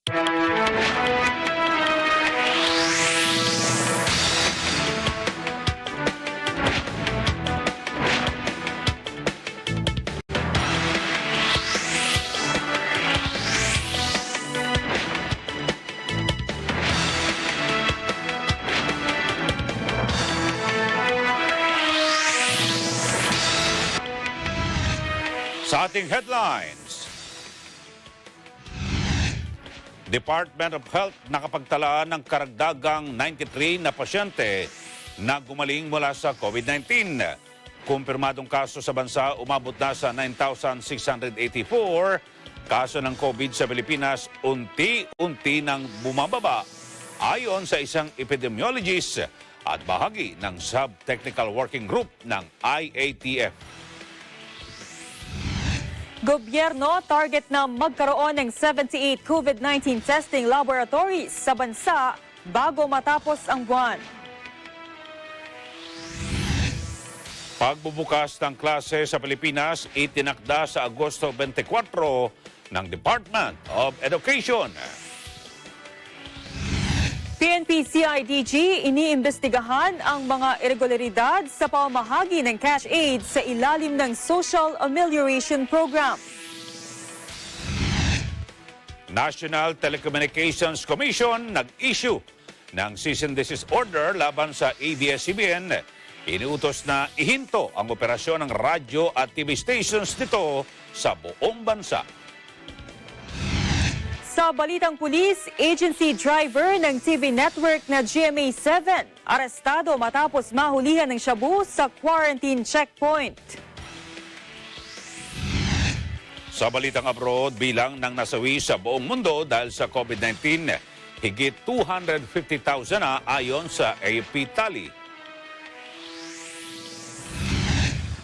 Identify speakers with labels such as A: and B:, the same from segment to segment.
A: Sa ating headlines, Department of Health nakapagtala ng karagdagang 93 na pasyente na gumaling mula sa COVID-19. Kumpirmadong kaso sa bansa umabot na sa 9,684. Kaso ng COVID sa Pilipinas unti-unti nang bumababa ayon sa isang epidemiologist at bahagi ng Sub-Technical Working Group ng IATF.
B: Gobyerno target na magkaroon ng 78 COVID-19 testing laboratories sa bansa bago matapos ang buwan.
A: Pagbubukas ng klase sa Pilipinas itinakda sa Agosto 24 ng Department of Education.
B: PNP-CIDG iniimbestigahan ang mga irregularidad sa pamamahagi ng cash aid sa ilalim ng Social Amelioration Program.
A: National Telecommunications Commission nag-issue ng cease and desist order laban sa ABS-CBN. Iniutos na ihinto ang operasyon ng radyo at TV stations nito sa buong bansa.
B: Sa balitang pulis, agency driver ng TV network na GMA7, arestado matapos mahulihan ng shabu sa quarantine checkpoint.
A: Sa balitang abroad, bilang ng nasawi sa buong mundo dahil sa COVID-19, higit 250,000 na ayon sa AFP tally.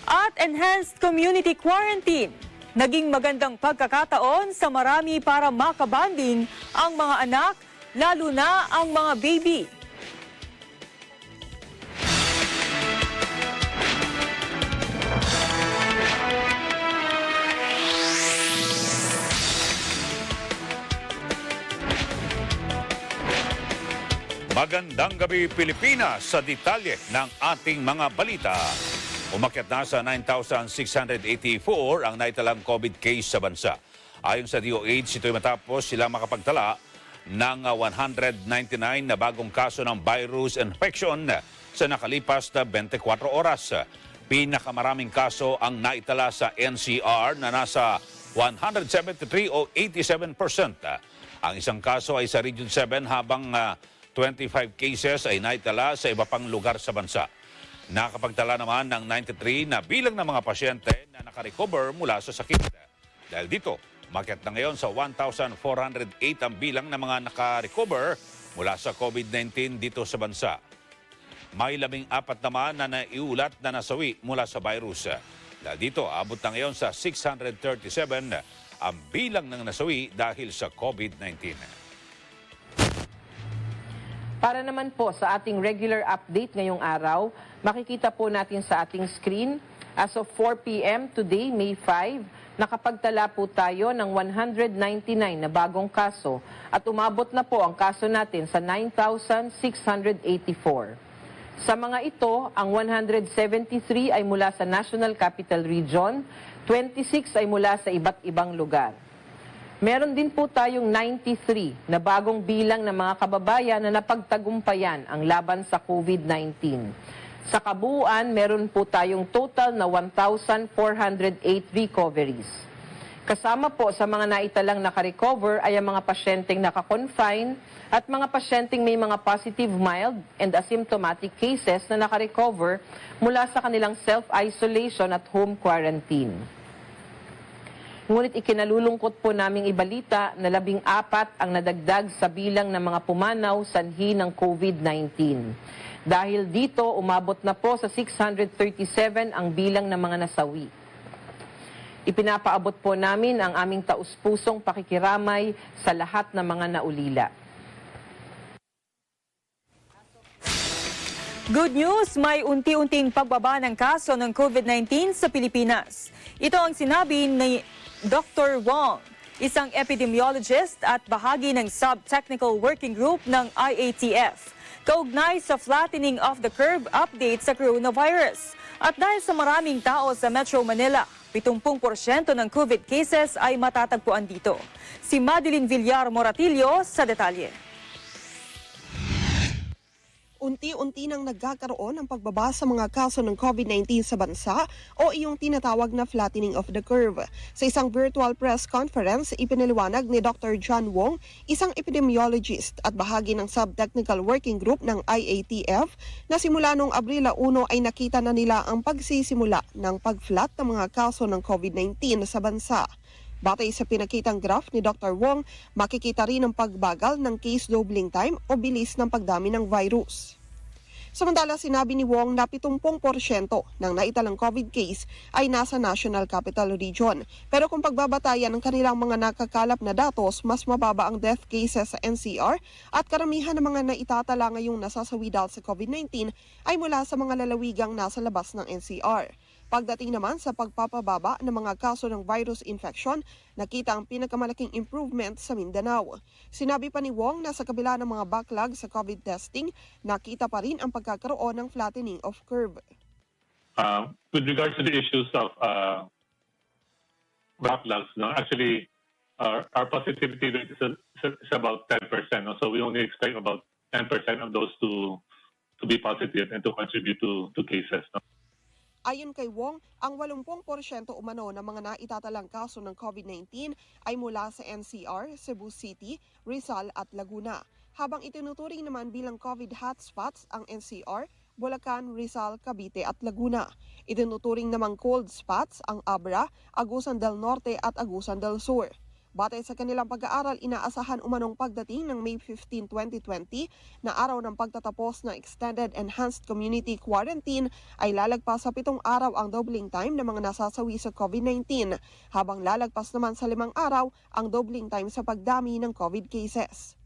B: At enhanced community quarantine. Naging magandang pagkakataon sa marami para makabanding ang mga anak, lalo na ang mga baby.
A: Magandang gabi Pilipinas, sa detalye ng ating mga balita. Umakyat na sa 9,684 ang naitalang COVID case sa bansa. Ayon sa DOH, ito'y matapos sila makapagtala ng 199 na bagong kaso ng virus infection sa nakalipas na 24 oras. Pinakamaraming kaso ang naitala sa NCR na nasa 173 o 87%. Ang isang kaso ay sa Region 7 habang 25 cases ay naitala sa iba pang lugar sa bansa. Nakapagtala naman ng 93 na bilang ng mga pasyente na nakarecover mula sa sakit. Dahil dito, umakyat na ngayon sa 1,408 ang bilang ng mga nakarecover mula sa COVID-19 dito sa bansa. May 14 naman na naiulat na nasawi mula sa virus. Dahil dito, abot na ngayon sa 637 ang bilang ng nasawi dahil sa COVID-19.
C: Para naman po sa ating regular update ngayong araw, makikita po natin sa ating screen, as of 4 p.m. today, May 5, nakapagtala po tayo ng 199 na bagong kaso at umabot na po ang kaso natin sa 9,684. Sa mga ito, ang 173 ay mula sa National Capital Region, 26 ay mula sa iba't ibang lugar. Meron din po tayong 93 na bagong bilang ng mga kababayan na napagtagumpayan ang laban sa COVID-19. Sa kabuuan, meron po tayong total na 1,408 recoveries. Kasama po sa mga naitalang nakarecover ay ang mga pasyenteng nakakonfine at mga pasyenteng may mga positive mild and asymptomatic cases na nakarecover mula sa kanilang self-isolation at home quarantine. Ngunit ikinalulungkot po naming ibalita na 14 ang nadagdag sa bilang ng mga pumanaw sanhi ng COVID-19. Dahil dito, umabot na po sa 637 ang bilang ng mga nasawi. Ipinapaabot po namin ang aming taus-pusong pakikiramay sa lahat ng mga naulila.
B: Good news, may unti-unting pagbaba ng kaso ng COVID-19 sa Pilipinas. Ito ang sinabi ni Dr. Wong. isang epidemiologist at bahagi ng Sub-Technical Working Group ng IATF. Kaugnay sa flattening of the curve update sa coronavirus. At dahil sa maraming tao sa Metro Manila, 70% ng COVID cases ay matatagpuan dito. Si Madeline Villar Moratillo sa detalye.
D: Unti-unti nang nagkakaroon ng pagbaba sa mga kaso ng COVID-19 sa bansa o iyong tinatawag na flattening of the curve. Sa isang virtual press conference, ipinaliwanag ni Dr. John Wong, isang epidemiologist at bahagi ng Sub-Technical Working Group ng IATF, na simula noong Abril 1 ay nakita na nila ang pagsisimula ng pag-flat ng mga kaso ng COVID-19 sa bansa. Batay sa pinakitang graph ni Dr. Wong, makikita rin ang pagbagal ng case doubling time o bilis ng pagdami ng virus. Samantala, sinabi ni Wong na 70% ng naitalang COVID case ay nasa National Capital Region. Pero kung pagbabatayan ng kanilang mga nakakalap na datos, mas mababa ang death cases sa NCR at karamihan ng mga naitatala ngayong nasasawi dahil sa COVID-19 ay mula sa mga lalawigang nasa labas ng NCR. Pagdating naman sa pagpapababa ng mga kaso ng virus infection, nakita ang pinakamalaking improvement sa Mindanao. Sinabi pa ni Wong na sa kabila ng mga backlog sa COVID testing, nakita pa rin ang pagkakaroon ng flattening of curve.
E: With regards to the issues of backlogs, no, actually our positivity rate is about 10%. No? So we only expect about 10% of those to be positive and to contribute to cases. No?
D: Ayon kay Wong, ang 80% umano ng mga naitatalang kaso ng COVID-19 ay mula sa NCR, Cebu City, Rizal at Laguna. Habang itinuturing naman bilang COVID hotspots ang NCR, Bulacan, Rizal, Cavite at Laguna. Itinuturing namang cold spots ang Abra, Agusan del Norte at Agusan del Sur. Batay sa kanilang pag-aaral, inaasahan umanong pagdating ng May 15, 2020 na araw ng pagtatapos ng Extended Enhanced Community Quarantine ay lalagpas sa 7 araw ang doubling time ng mga nasasawi sa COVID-19, habang lalagpas naman sa 5 araw ang doubling time sa pagdami ng COVID cases.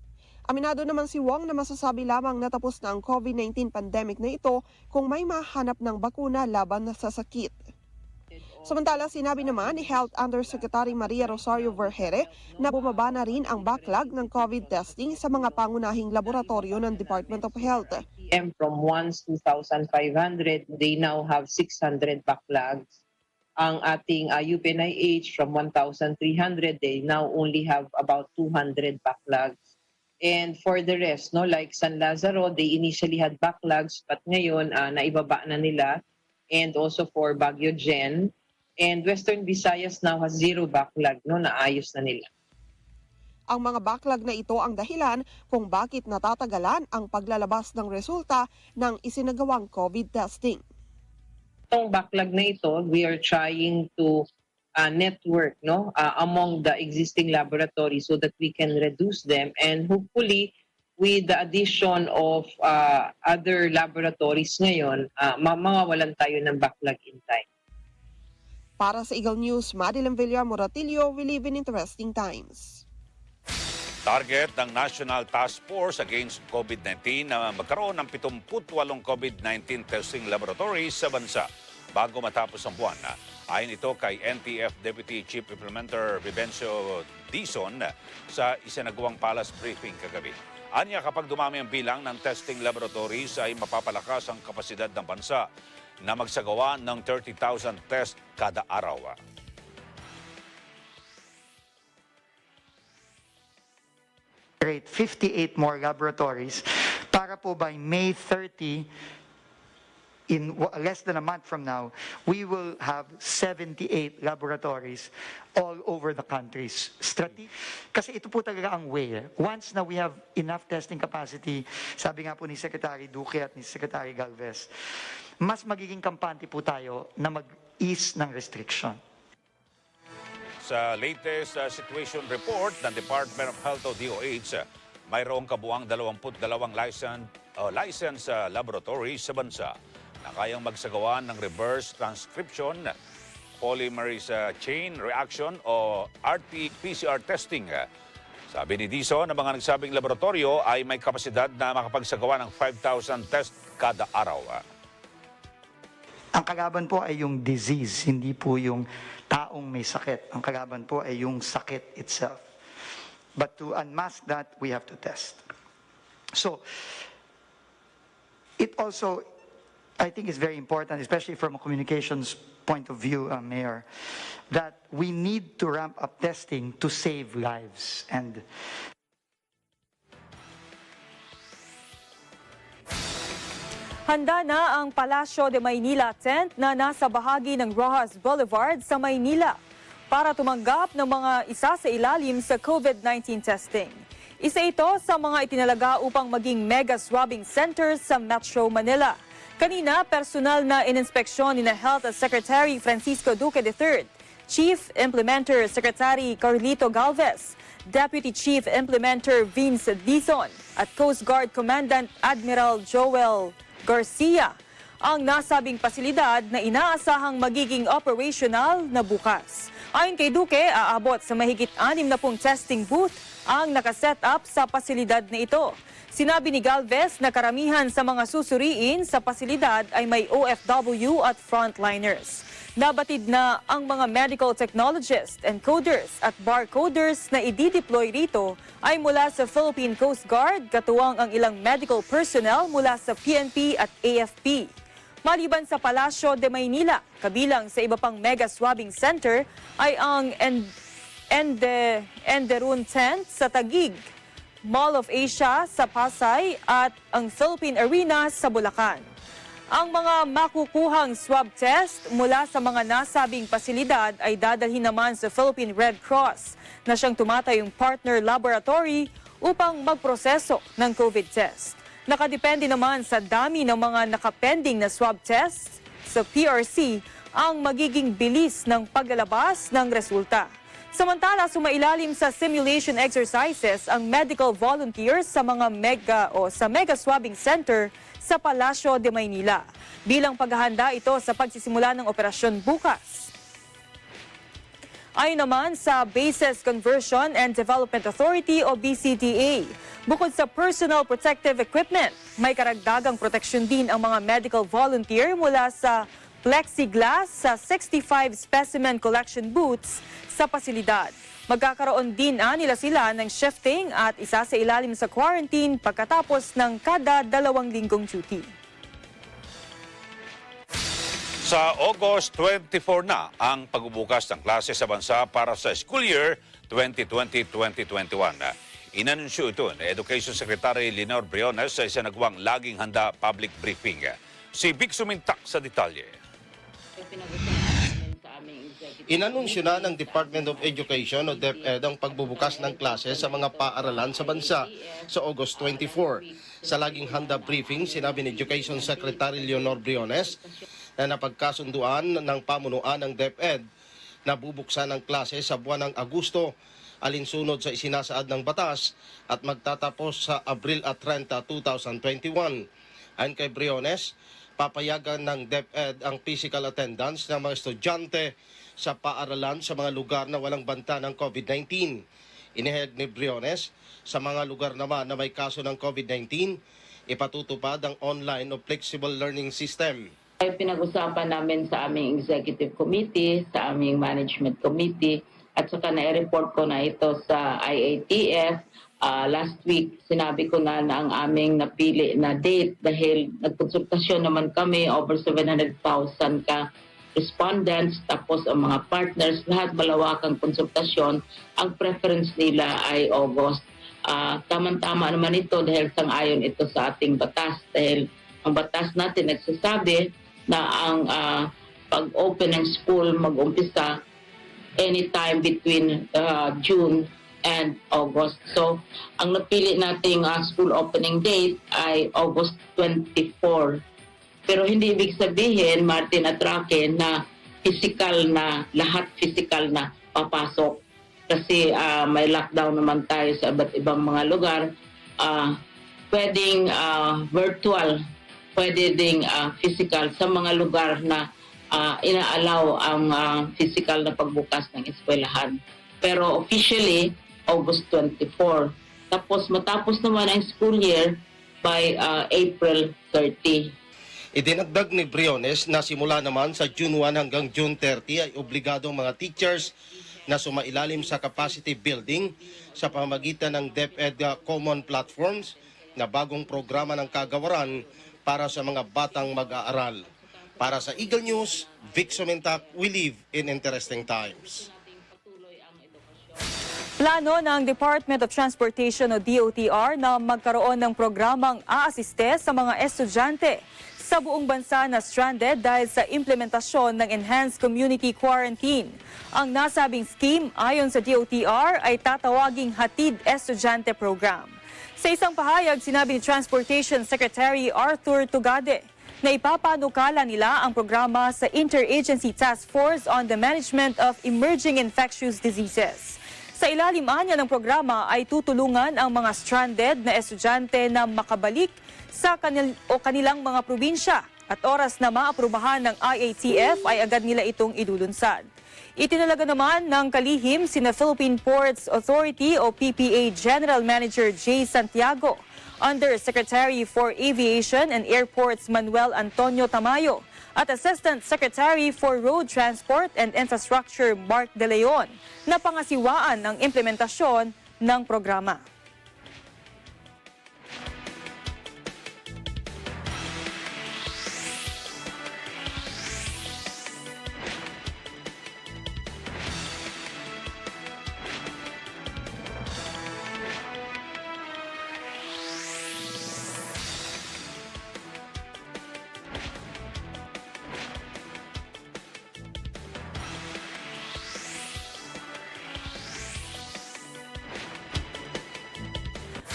D: Aminado naman si Wong na masasabi lamang na tapos na ang COVID-19 pandemic na ito kung may mahanap ng bakuna laban sa sakit. Samantala, sinabi naman ni Health Undersecretary Maria Rosario Vergere na bumaba na rin ang backlog ng COVID testing sa mga pangunahing laboratorio ng Department of Health.
F: From once 2,500, they now have 600 backlogs. Ang ating UPNIH from 1,300, they now only have about 200 backlogs. And for the rest, no, like San Lazaro, they initially had backlogs, but ngayon naibaba na nila. And also for Baguio Gen. And Western Visayas now has 0 backlog, no, naayos na nila.
D: Ang mga backlog na ito ang dahilan kung bakit natatagalan ang paglalabas ng resulta ng isinagawang COVID testing.
F: Itong backlog na ito, we are trying to network, no, among the existing laboratories so that we can reduce them, and hopefully with the addition of other laboratories ngayon, mawawalan tayo ng backlog in time.
D: Para sa Eagle News, Madeline Villar Moratillo, we live in interesting times.
A: Target ng National Task Force Against COVID-19 na magkaroon ng 78 COVID-19 testing laboratories sa bansa bago matapos ang buwan. Ayon ito kay NTF Deputy Chief Implementer Vivencio Dizon sa isinagawang palace briefing kagabi. Anya, kapag dumami ang bilang ng testing laboratories ay mapapalakas ang kapasidad ng bansa na magsagawa ng 30,000 test kada araw.
G: Create 58 more laboratories para po by May 30, in less than a month from now, we will have 78 laboratories all over the countries. Kasi ito po talaga ang way. Once na we have enough testing capacity, sabi nga po ni Secretary Duque at ni Secretary Galvez, mas magiging kampante po tayo na mag-ease ng restriction.
A: Sa latest situation report ng Department of Health o DOH, mayroong kabuang 22 license laboratories sa bansa na kayang magsagawa ng reverse transcription, polymerase chain reaction o RT-PCR testing. Sabi ni Dizon, ang mga nagsabing laboratorio ay may kapasidad na makapagsagawa ng 5,000 test kada araw.
G: Ang kalaban po ay yung disease, hindi po yung taong may sakit. Ang kalaban po ay yung sakit itself. But to unmask that, we have to test. So, it also, I think, is very important, especially from a communications point of view, Mayor, that we need to ramp up testing to save lives. And
B: Handa na ang Palasyo de Maynila tent na nasa bahagi ng Rojas Boulevard sa Maynila para tumanggap ng mga isa sa ilalim sa COVID-19 testing. Isa ito sa mga itinalaga upang maging mega swabbing centers sa Metro Manila. Kanina, personal na ininspeksyon ni Health Secretary Francisco Duque III, Chief Implementer Secretary Carlito Galvez, Deputy Chief Implementer Vince Dizon at Coast Guard Commandant Admiral Joel Garcia ang nasabing pasilidad na inaasahang magiging operational na bukas. Ayon kay Duque, aabot sa mahigit 60 testing booth ang nakaset up sa pasilidad na ito. Sinabi ni Galvez na karamihan sa mga susuriin sa pasilidad ay may OFW at frontliners. Nabatid na ang mga medical technologists, encoders at barcoders na i-deploy rito ay mula sa Philippine Coast Guard, katuwang ang ilang medical personnel mula sa PNP at AFP. Maliban sa Palasyo de Maynila, kabilang sa iba pang mega swabbing center ay ang Enderun Tent sa Taguig, Mall of Asia sa Pasay at ang Philippine Arena sa Bulacan. Ang mga makukuhang swab test mula sa mga nasabing pasilidad ay dadalhin naman sa Philippine Red Cross na siyang tumatayong partner laboratory upang magproseso ng COVID test. Nakadepende naman sa dami ng mga nakapending na swab tests sa PRC ang magiging bilis ng paglalabas ng resulta. Samantala, sumailalim sa simulation exercises ang medical volunteers sa mga mega swabbing center sa Palasyo de Maynila. Bilang paghahanda ito sa pagsisimula ng operasyon bukas. Ayon naman sa Bases Conversion and Development Authority o BCDA, bukod sa personal protective equipment, may karagdagang proteksyon din ang mga medical volunteer mula sa plexiglass sa 65 specimen collection booths sa pasilidad. Magkakaroon din nila sila ng shifting at isa sa ilalim sa quarantine pagkatapos ng kada 2 linggong duty.
A: Sa August 24 na ang pagbubukas ng klase sa bansa para sa school year 2020-2021. Inanunsyo ito ni Education Secretary Leonor Briones sa isinagawang Laging Handa public briefing. Si Vic Sumintak sa detalye.
H: Inanunsyo na ng Department of Education o DepEd ang pagbubukas ng klase sa mga paaralan sa bansa sa August 24. Sa Laging Handa briefing, sinabi ni Education Secretary Leonor Briones na napagkasunduan ng pamunuan ng DepEd na bubuksan ang klase sa buwan ng Agosto alinsunod sa isinasaad ng batas at magtatapos sa Abril 30, 2021. Ayon kay Briones, papayagan ng DepEd ang physical attendance ng mga estudyante sa paaralan sa mga lugar na walang banta ng COVID-19. Inihayag ni Briones, sa mga lugar naman na may kaso ng COVID-19, ipatutupad ang online o flexible learning system.
I: Ay pinag-usapan namin sa aming executive committee, sa aming management committee, at saka na-report ko na ito sa IATF. Last week, sinabi ko na ang aming napili na date dahil nagkonsultasyon naman kami, over 700,000 ka respondents, tapos ang mga partners, lahat malawakang konsultasyon. Ang preference nila ay August. Tama-tama naman ito dahil sang-ayon ito sa ating batas. Dahil ang batas natin nagsasabi na ang pag-open ng school mag-umpisa anytime between June and August. So, ang napili nating school opening date ay August 24. Pero hindi ibig sabihin, Martin at Raquel, na physical na, lahat physical na papasok. Kasi may lockdown naman tayo sa iba't ibang mga lugar. Pwedeng virtual, pwede ding physical sa mga lugar na inaalaw ang physical na pagbukas ng eskwelahan. Pero officially, August 24. Tapos matapos naman ang school year by April 30.
H: Idinagdag ni Briones na simula naman sa June 1 hanggang June 30 ay obligadong mga teachers na sumailalim sa capacity building sa pamamagitan ng DepEd Common Platforms na bagong programa ng kagawaran para sa mga batang mag-aaral. Para sa Eagle News, Vic Sumintak, we live in interesting times.
B: Plano ng Department of Transportation o DOTR na magkaroon ng programang aasiste sa mga estudyante sa buong bansa na stranded dahil sa implementasyon ng Enhanced Community Quarantine. Ang nasabing scheme ayon sa DOTR ay tatawaging Hatid Estudyante Program. Sa isang pahayag, sinabi ni Transportation Secretary Arthur Tugade na ipapanukala nila ang programa sa Interagency Task Force on the Management of Emerging Infectious Diseases. Sa ilalim niya ng programa ay tutulungan ang mga stranded na estudyante na makabalik sa kanilang mga probinsya at oras na maaprubahan ng IATF ay agad nila itong ilulunsad. Itinalaga naman ng kalihim sina Philippine Ports Authority o PPA General Manager J. Santiago, Under Secretary for Aviation and Airports Manuel Antonio Tamayo, at Assistant Secretary for Road Transport and Infrastructure Mark De Leon na pangasiwaan ang implementasyon ng programa.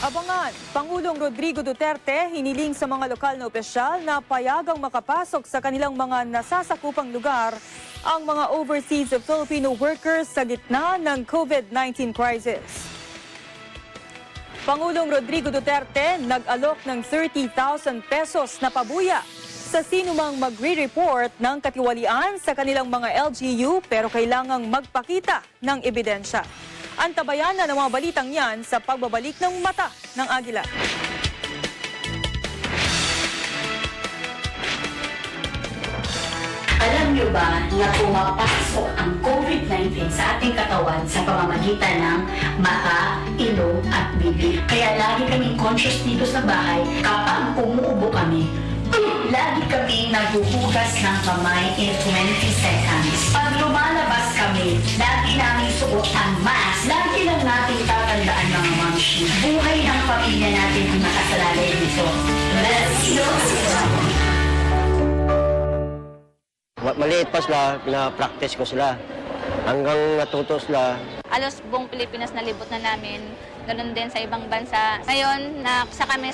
B: Abangan, Pangulong Rodrigo Duterte hiniling sa mga lokal na opisyal na payagang makapasok sa kanilang mga nasasakupang lugar ang mga overseas Filipino workers sa gitna ng COVID-19 crisis. Pangulong Rodrigo Duterte nag-alok ng 30,000 pesos na pabuya sa sinumang magre-report ng katiwalian sa kanilang mga LGU pero kailangang magpakita ng ebidensya. Antabayan na ng mga balitang yan sa pagbabalik ng mata ng Agila.
J: Alam niyo ba na pumapasok ang COVID-19 sa ating katawan sa pamamagitan ng mata, ilong at bibig? Kaya lagi kaming conscious dito sa bahay kapag umuubo kami. Lagi kami naghuhugas ng kamay in 20 seconds. Pag lumalabas kami, lagi namin suot ang mask. Lagi lang natin tatandaan mga mamshi. Buhay ng pamilya natin ang nakasalalay dito. Let's go!
K: Maliit pa sila, pina-practice ko sila. Hanggang natuto sila.
L: Alos buong Pilipinas nalibot na namin. Ganun din sa ibang bansa. Ngayon, nakasa kami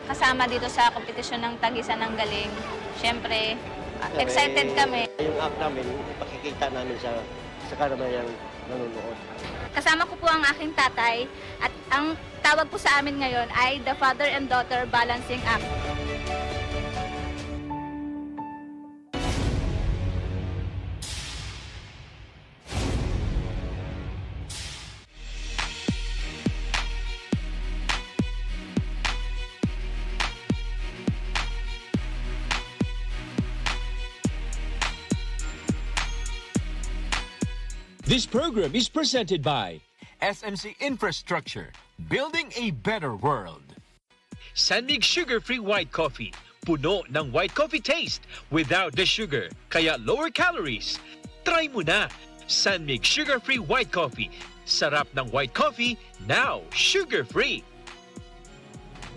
L: kasama dito sa kompetisyon ng Tagisan ng Galing. Siyempre, excited kami.
K: Yung app namin, ipakikita namin sa karamayang nanonood.
L: Kasama ko po ang aking tatay at ang tawag po sa amin ngayon ay the Father and Daughter Balancing App.
M: This program is presented by SMC Infrastructure, building a better world. Sanmig Sugar-Free White Coffee, puno ng white coffee taste without the sugar, kaya lower calories. Try mo na, Sanmig Sugar-Free White Coffee. Sarap ng white coffee, now sugar-free.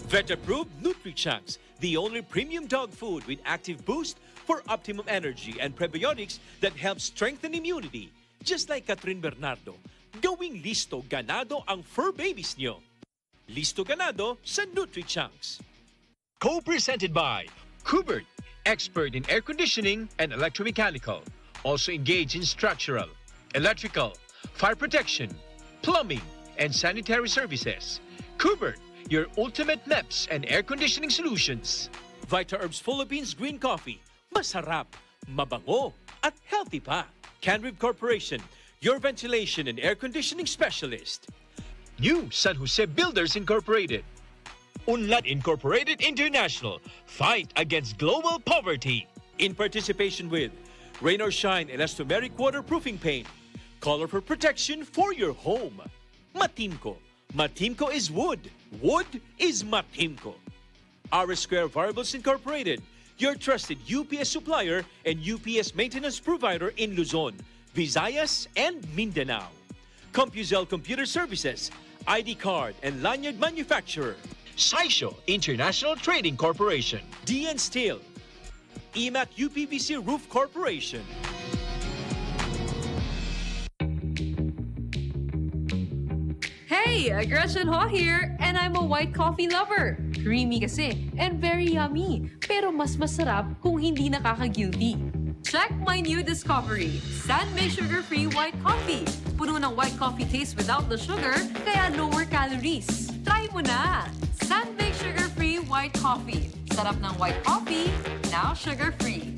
M: Vet-approved Nutri-Chunks, the only premium dog food with active boost for optimum energy and prebiotics that helps strengthen immunity. Just like Catherine Bernardo, gawing listo ganado ang fur babies nyo. Listo ganado sa Nutri-Chunks. Co-presented by Hubert, expert in air conditioning and electromechanical. Also engaged in structural, electrical, fire protection, plumbing, and sanitary services. Hubert, your ultimate MEPS and air conditioning solutions. Vita Herbs Philippines Green Coffee. Masarap, mabango, at healthy pa. Canrib Corporation, your ventilation and air conditioning specialist. New San Jose Builders Incorporated. Unlad Incorporated International, fight against global poverty. In participation with Rain or Shine Elastomeric Waterproofing Paint, color for protection for your home. Matimco. Matimco is wood. Wood is Matimco. R Square Variables Incorporated, your trusted UPS supplier and UPS maintenance provider in Luzon, Visayas, and Mindanao. CompuZell Computer Services, ID card and lanyard manufacturer. Saisho International Trading Corporation. DN Steel. EMAC UPVC Roof Corporation.
N: Hey, Gretchen Ho here, and I'm a white coffee lover. Creamy kasi, and very yummy. Pero mas masarap kung hindi nakaka-guilty. Check my new discovery, Sandmade Sugar-Free White Coffee. Puno ng white coffee taste without the sugar, kaya lower calories. Try mo na! Sandmade Sugar-Free White Coffee. Sarap ng white coffee, now sugar-free.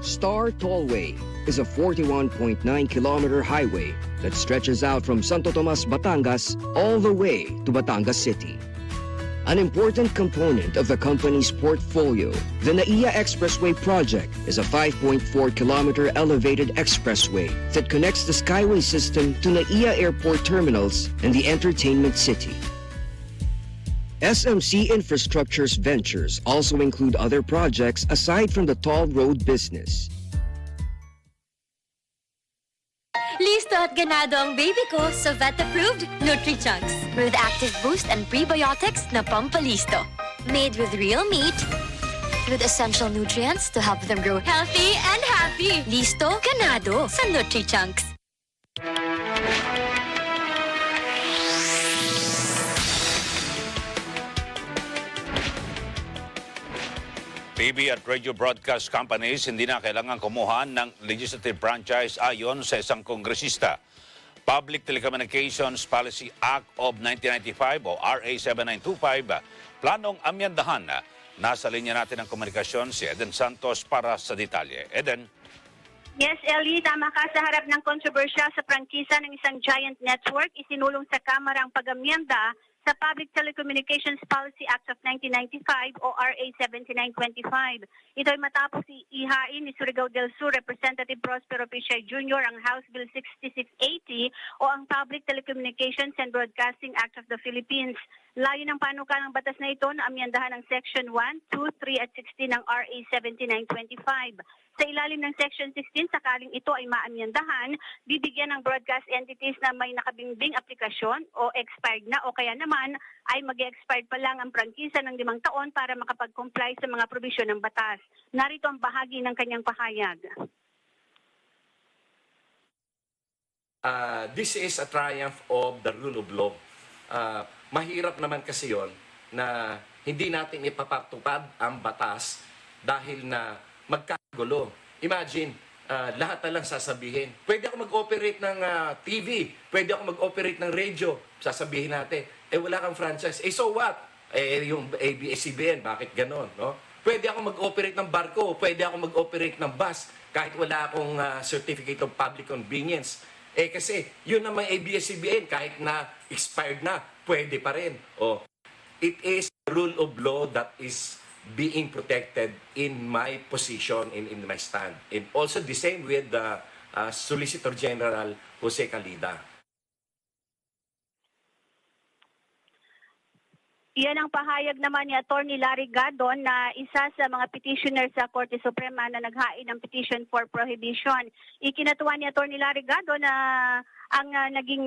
O: Star Tollway is a 41.9-kilometer highway that stretches out from Santo Tomas, Batangas, all the way to Batangas City. An important component of the company's portfolio, the NAIA Expressway project is a 5.4-kilometer elevated expressway that connects the Skyway system to NAIA Airport terminals and the entertainment city. SMC Infrastructure's ventures also include other projects aside from the toll road business.
P: Listo at ganado ang baby ko sa vet-approved Nutri-Chunks with active boost and prebiotics na pampalisto. Made with real meat, with essential nutrients to help them grow healthy and happy. Listo, ganado sa Nutri-Chunks.
A: TV at radio broadcast companies hindi na kailangan kumuha ng legislative franchise ayon sa isang kongresista. Public Telecommunications Policy Act of 1995 o RA 7925 planong amyendahan. Nasa linya natin ang komunikasyon si Eden Santos para sa detalye. Eden.
Q: Yes, Ellie, tama ka. Sa harap ng kontrobersya sa prangkisa ng isang giant network, isinulong sa Kamara ang pag-amyenda sa Public Telecommunications Policy Act of 1995 o RA 7925. Ito ay matapos ihain ni Surigao del Sur Representative Prospero Pichay Jr. ang House Bill 6680 o ang Public Telecommunications and Broadcasting Act of the Philippines. Layo ng panukalang batas na ito na amyendahan ng Section 1, 2, 3 at 16 ng RA 7925. Sa ilalim ng Section 16, sakaling ito ay maamyendahan, bibigyan ng broadcast entities na may nakabingbing aplikasyon o expired na o kaya naman ay mag-expired pa lang ang prangkisa ng 5 taon para makapag-comply sa mga probisyon ng batas. Narito ang bahagi ng kanyang pahayag.
R: This is a triumph of the rule of law. Mahirap naman kasi yon na hindi natin ipapatupad ang batas dahil na magkagulo. Imagine, lahat na lang sasabihin. Pwede ako mag-operate ng TV, pwede ako mag-operate ng radio, sasabihin natin. Wala kang franchise. So what? Yung ABS-CBN, bakit ganon? No? Pwede ako mag-operate ng barko, pwede ako mag-operate ng bus, kahit wala akong certificate of public convenience. Kasi yun naman ABS-CBN, kahit na expired na, pwede pa rin. It is a rule of law that is being protected in my position, in my stand. And also the same with the Solicitor General Jose Calida.
Q: Iyan ang pahayag naman ni Atty. Larry Gadon na isa sa mga petitioner sa Korte Suprema na naghain ng petition for prohibition. Ikinatuwa ni Atty. Larry Gadon na ang naging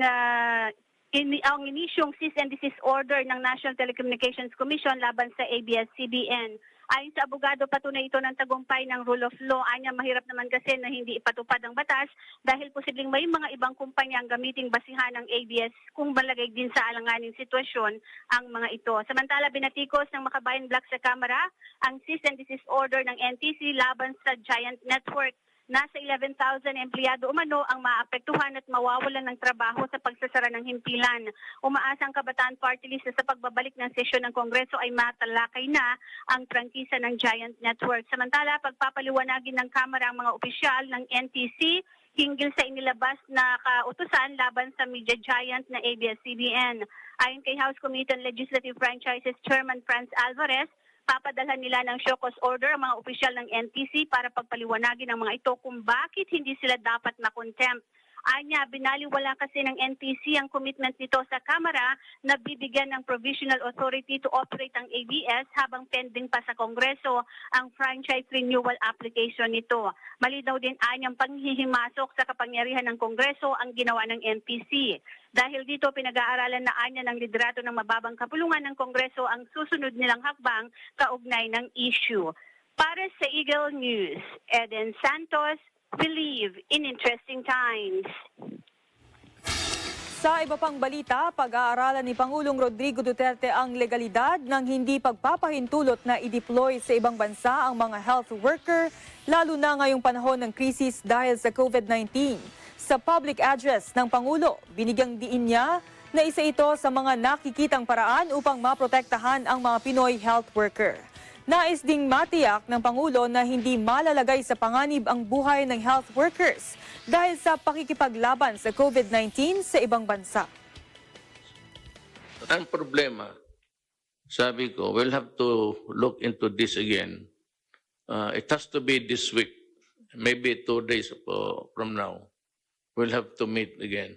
Q: ang inisyong cease and desist order ng National Telecommunications Commission laban sa ABS-CBN. Ayon sa abogado, patunay ito ng tagumpay ng rule of law. Anya, mahirap naman kasi na hindi ipatupad ang batas dahil posibleng may mga ibang kumpanya ang gamiting basihan ng ABS kung balagay din sa alanganing sitwasyon ang mga ito. Samantala, binatikos ng Makabayan Black sa Kamara ang cease and desist order ng NTC laban sa Giant Network. Nasa 11,000 empleyado umano ang maapektuhan at mawawalan ng trabaho sa pagsasara ng himpilan. Umaasa ang Kabataan Party List na sa pagbabalik ng sesyon ng Kongreso ay matalakay na ang prangkisa ng Giant Network. Samantala, pagpapaliwanagin ng Kamara ang mga opisyal ng NTC, hinggil sa inilabas na kautusan laban sa media giant na ABS-CBN. Ayon kay House Committee on Legislative Franchises Chairman Franz Alvarez, papadalhan nila ng show cause order ang mga opisyal ng NTC para pagpaliwanagin ang mga ito kung bakit hindi sila dapat makontempt. Anya, binaliwala kasi ng NTC ang commitment nito sa Kamara na bibigyan ng provisional authority to operate ang ABS habang pending pa sa Kongreso ang franchise renewal application nito. Malinaw din anyang panghihimasok sa kapangyarihan ng Kongreso ang ginawa ng NTC. Dahil dito pinag-aaralan na anya ng liderato ng mababang kapulungan ng Kongreso ang susunod nilang hakbang kaugnay ng issue. Para sa Eagle News, Eden Santos, believe in interesting times.
B: Sa iba pang balita, pag-aaralan ni Pangulong Rodrigo Duterte ang legalidad ng hindi pagpapahintulot na i-deploy sa ibang bansa ang mga health worker, lalo na ngayong panahon ng krisis dahil sa COVID-19. Sa public address ng Pangulo, binigyang diin niya na isa ito sa mga nakikitang paraan upang maprotektahan ang mga Pinoy health worker. Nais ding matiyak ng Pangulo na hindi malalagay sa panganib ang buhay ng health workers dahil sa pakikipaglaban sa COVID-19 sa ibang bansa.
S: Ang problema, sabi ko, we'll have to look into this again. It has to be this week, maybe 2 days from now. We'll have to meet again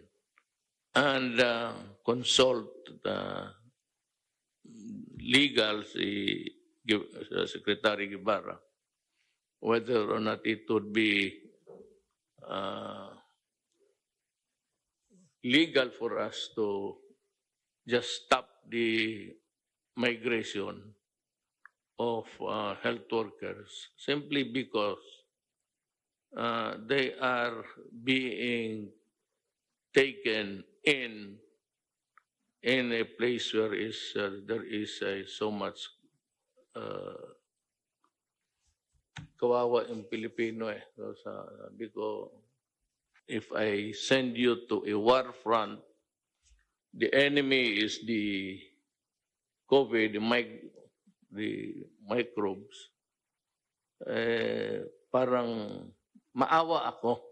S: and consult the legal Secretary Guevara, whether or not it would be legal for us to just stop the migration of health workers simply because they are being taken in a place where there is so much kawawa yung Pilipino eh. So, sabi ko, if I send you to a war front, the enemy is the COVID, the microbes, parang maawa ako.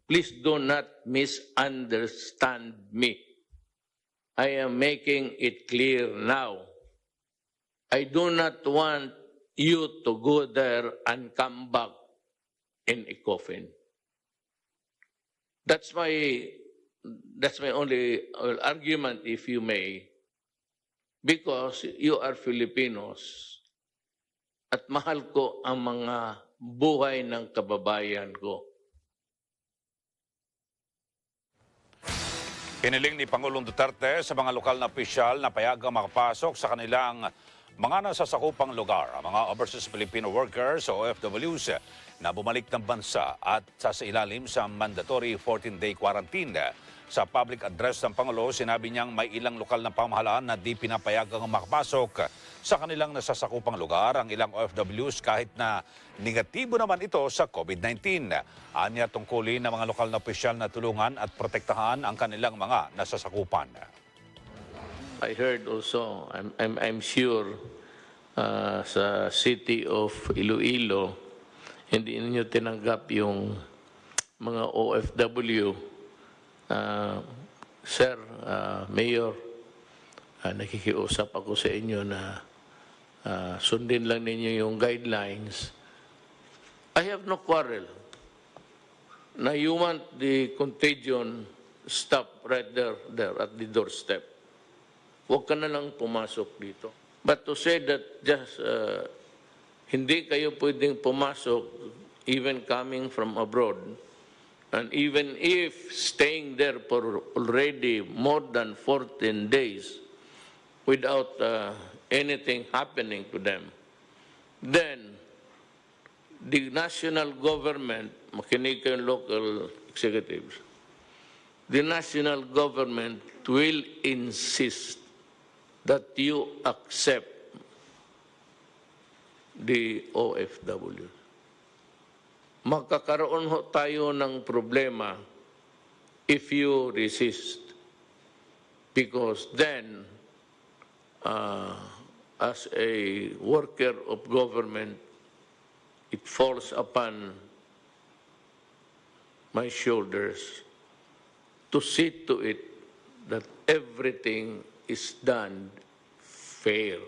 S: Please do not misunderstand me. I am making it clear now. I do not want you to go there and come back in a coffin. That's my only argument, if you may, because you are Filipinos at mahal ko ang mga buhay ng kababayan ko.
A: Hiniling ni Pangulong Duterte sa mga lokal na opisyal na payagang makapasok sa kanilang mga nasasakupang lugar, ang mga overseas Filipino workers o OFWs na bumalik ng bansa at sasailalim sa mandatory 14-day quarantine. Sa public address ng Pangulo, sinabi niyang may ilang lokal na pamahalaan na di pinapayagang makapasok sa kanilang nasasakupang lugar ang ilang OFWs kahit na negatibo naman ito sa COVID-19. Anya tungkulin ng mga lokal na opisyal na tulungan at protektahan ang kanilang mga nasasakupan.
S: I heard also, I'm sure, sa city of Iloilo, hindi ninyo tinanggap yung mga OFW. Sir, Mayor, nakikiusap ako sa inyo na sundin lang ninyo yung guidelines. I have no quarrel na you want the contagion stop right there at the doorstep. Huwag ka na lang pumasok dito. But to say that just hindi kayo pwedeng pumasok even coming from abroad, and even if staying there for already more than 14 days without anything happening to them, then the national government, makinig kayong local executives, the national government will insist that you accept the OFW. Magkakaroon ho tayo ng problema if you resist. Because then, as a worker of government, it falls upon my shoulders to see to it that everything is done fair.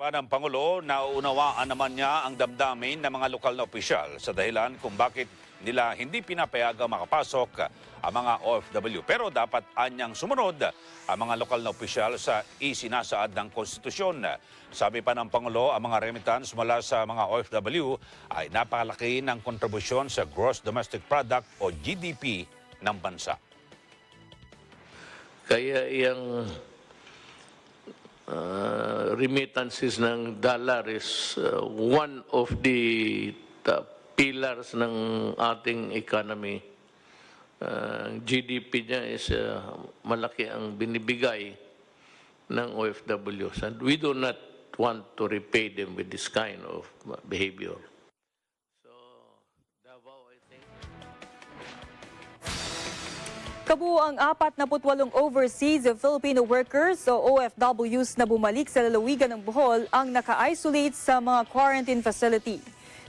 A: Ng Pangulo, nauunawaan naman niya ang damdamin ng mga lokal na opisyal sa dahilan kung bakit nila hindi pinapayagang makapasok ang mga OFW. Pero dapat anyang sumunod ang mga lokal na opisyal sa isinasaad ng konstitusyon. Sabi pa ng Pangulo, ang mga remittance mula sa mga OFW ay napakalaki ng kontribusyon sa Gross Domestic Product o GDP ng bansa.
S: Kaya yung remittances ng dollar is one of the pillars ng ating economy. GDP niya is malaki ang binibigay ng OFWs, and we do not want to repay them with this kind of behavior.
B: Kabuuang 48 overseas Filipino workers o OFWs na bumalik sa lalawigan ng Bohol ang naka-isolate sa mga quarantine facility.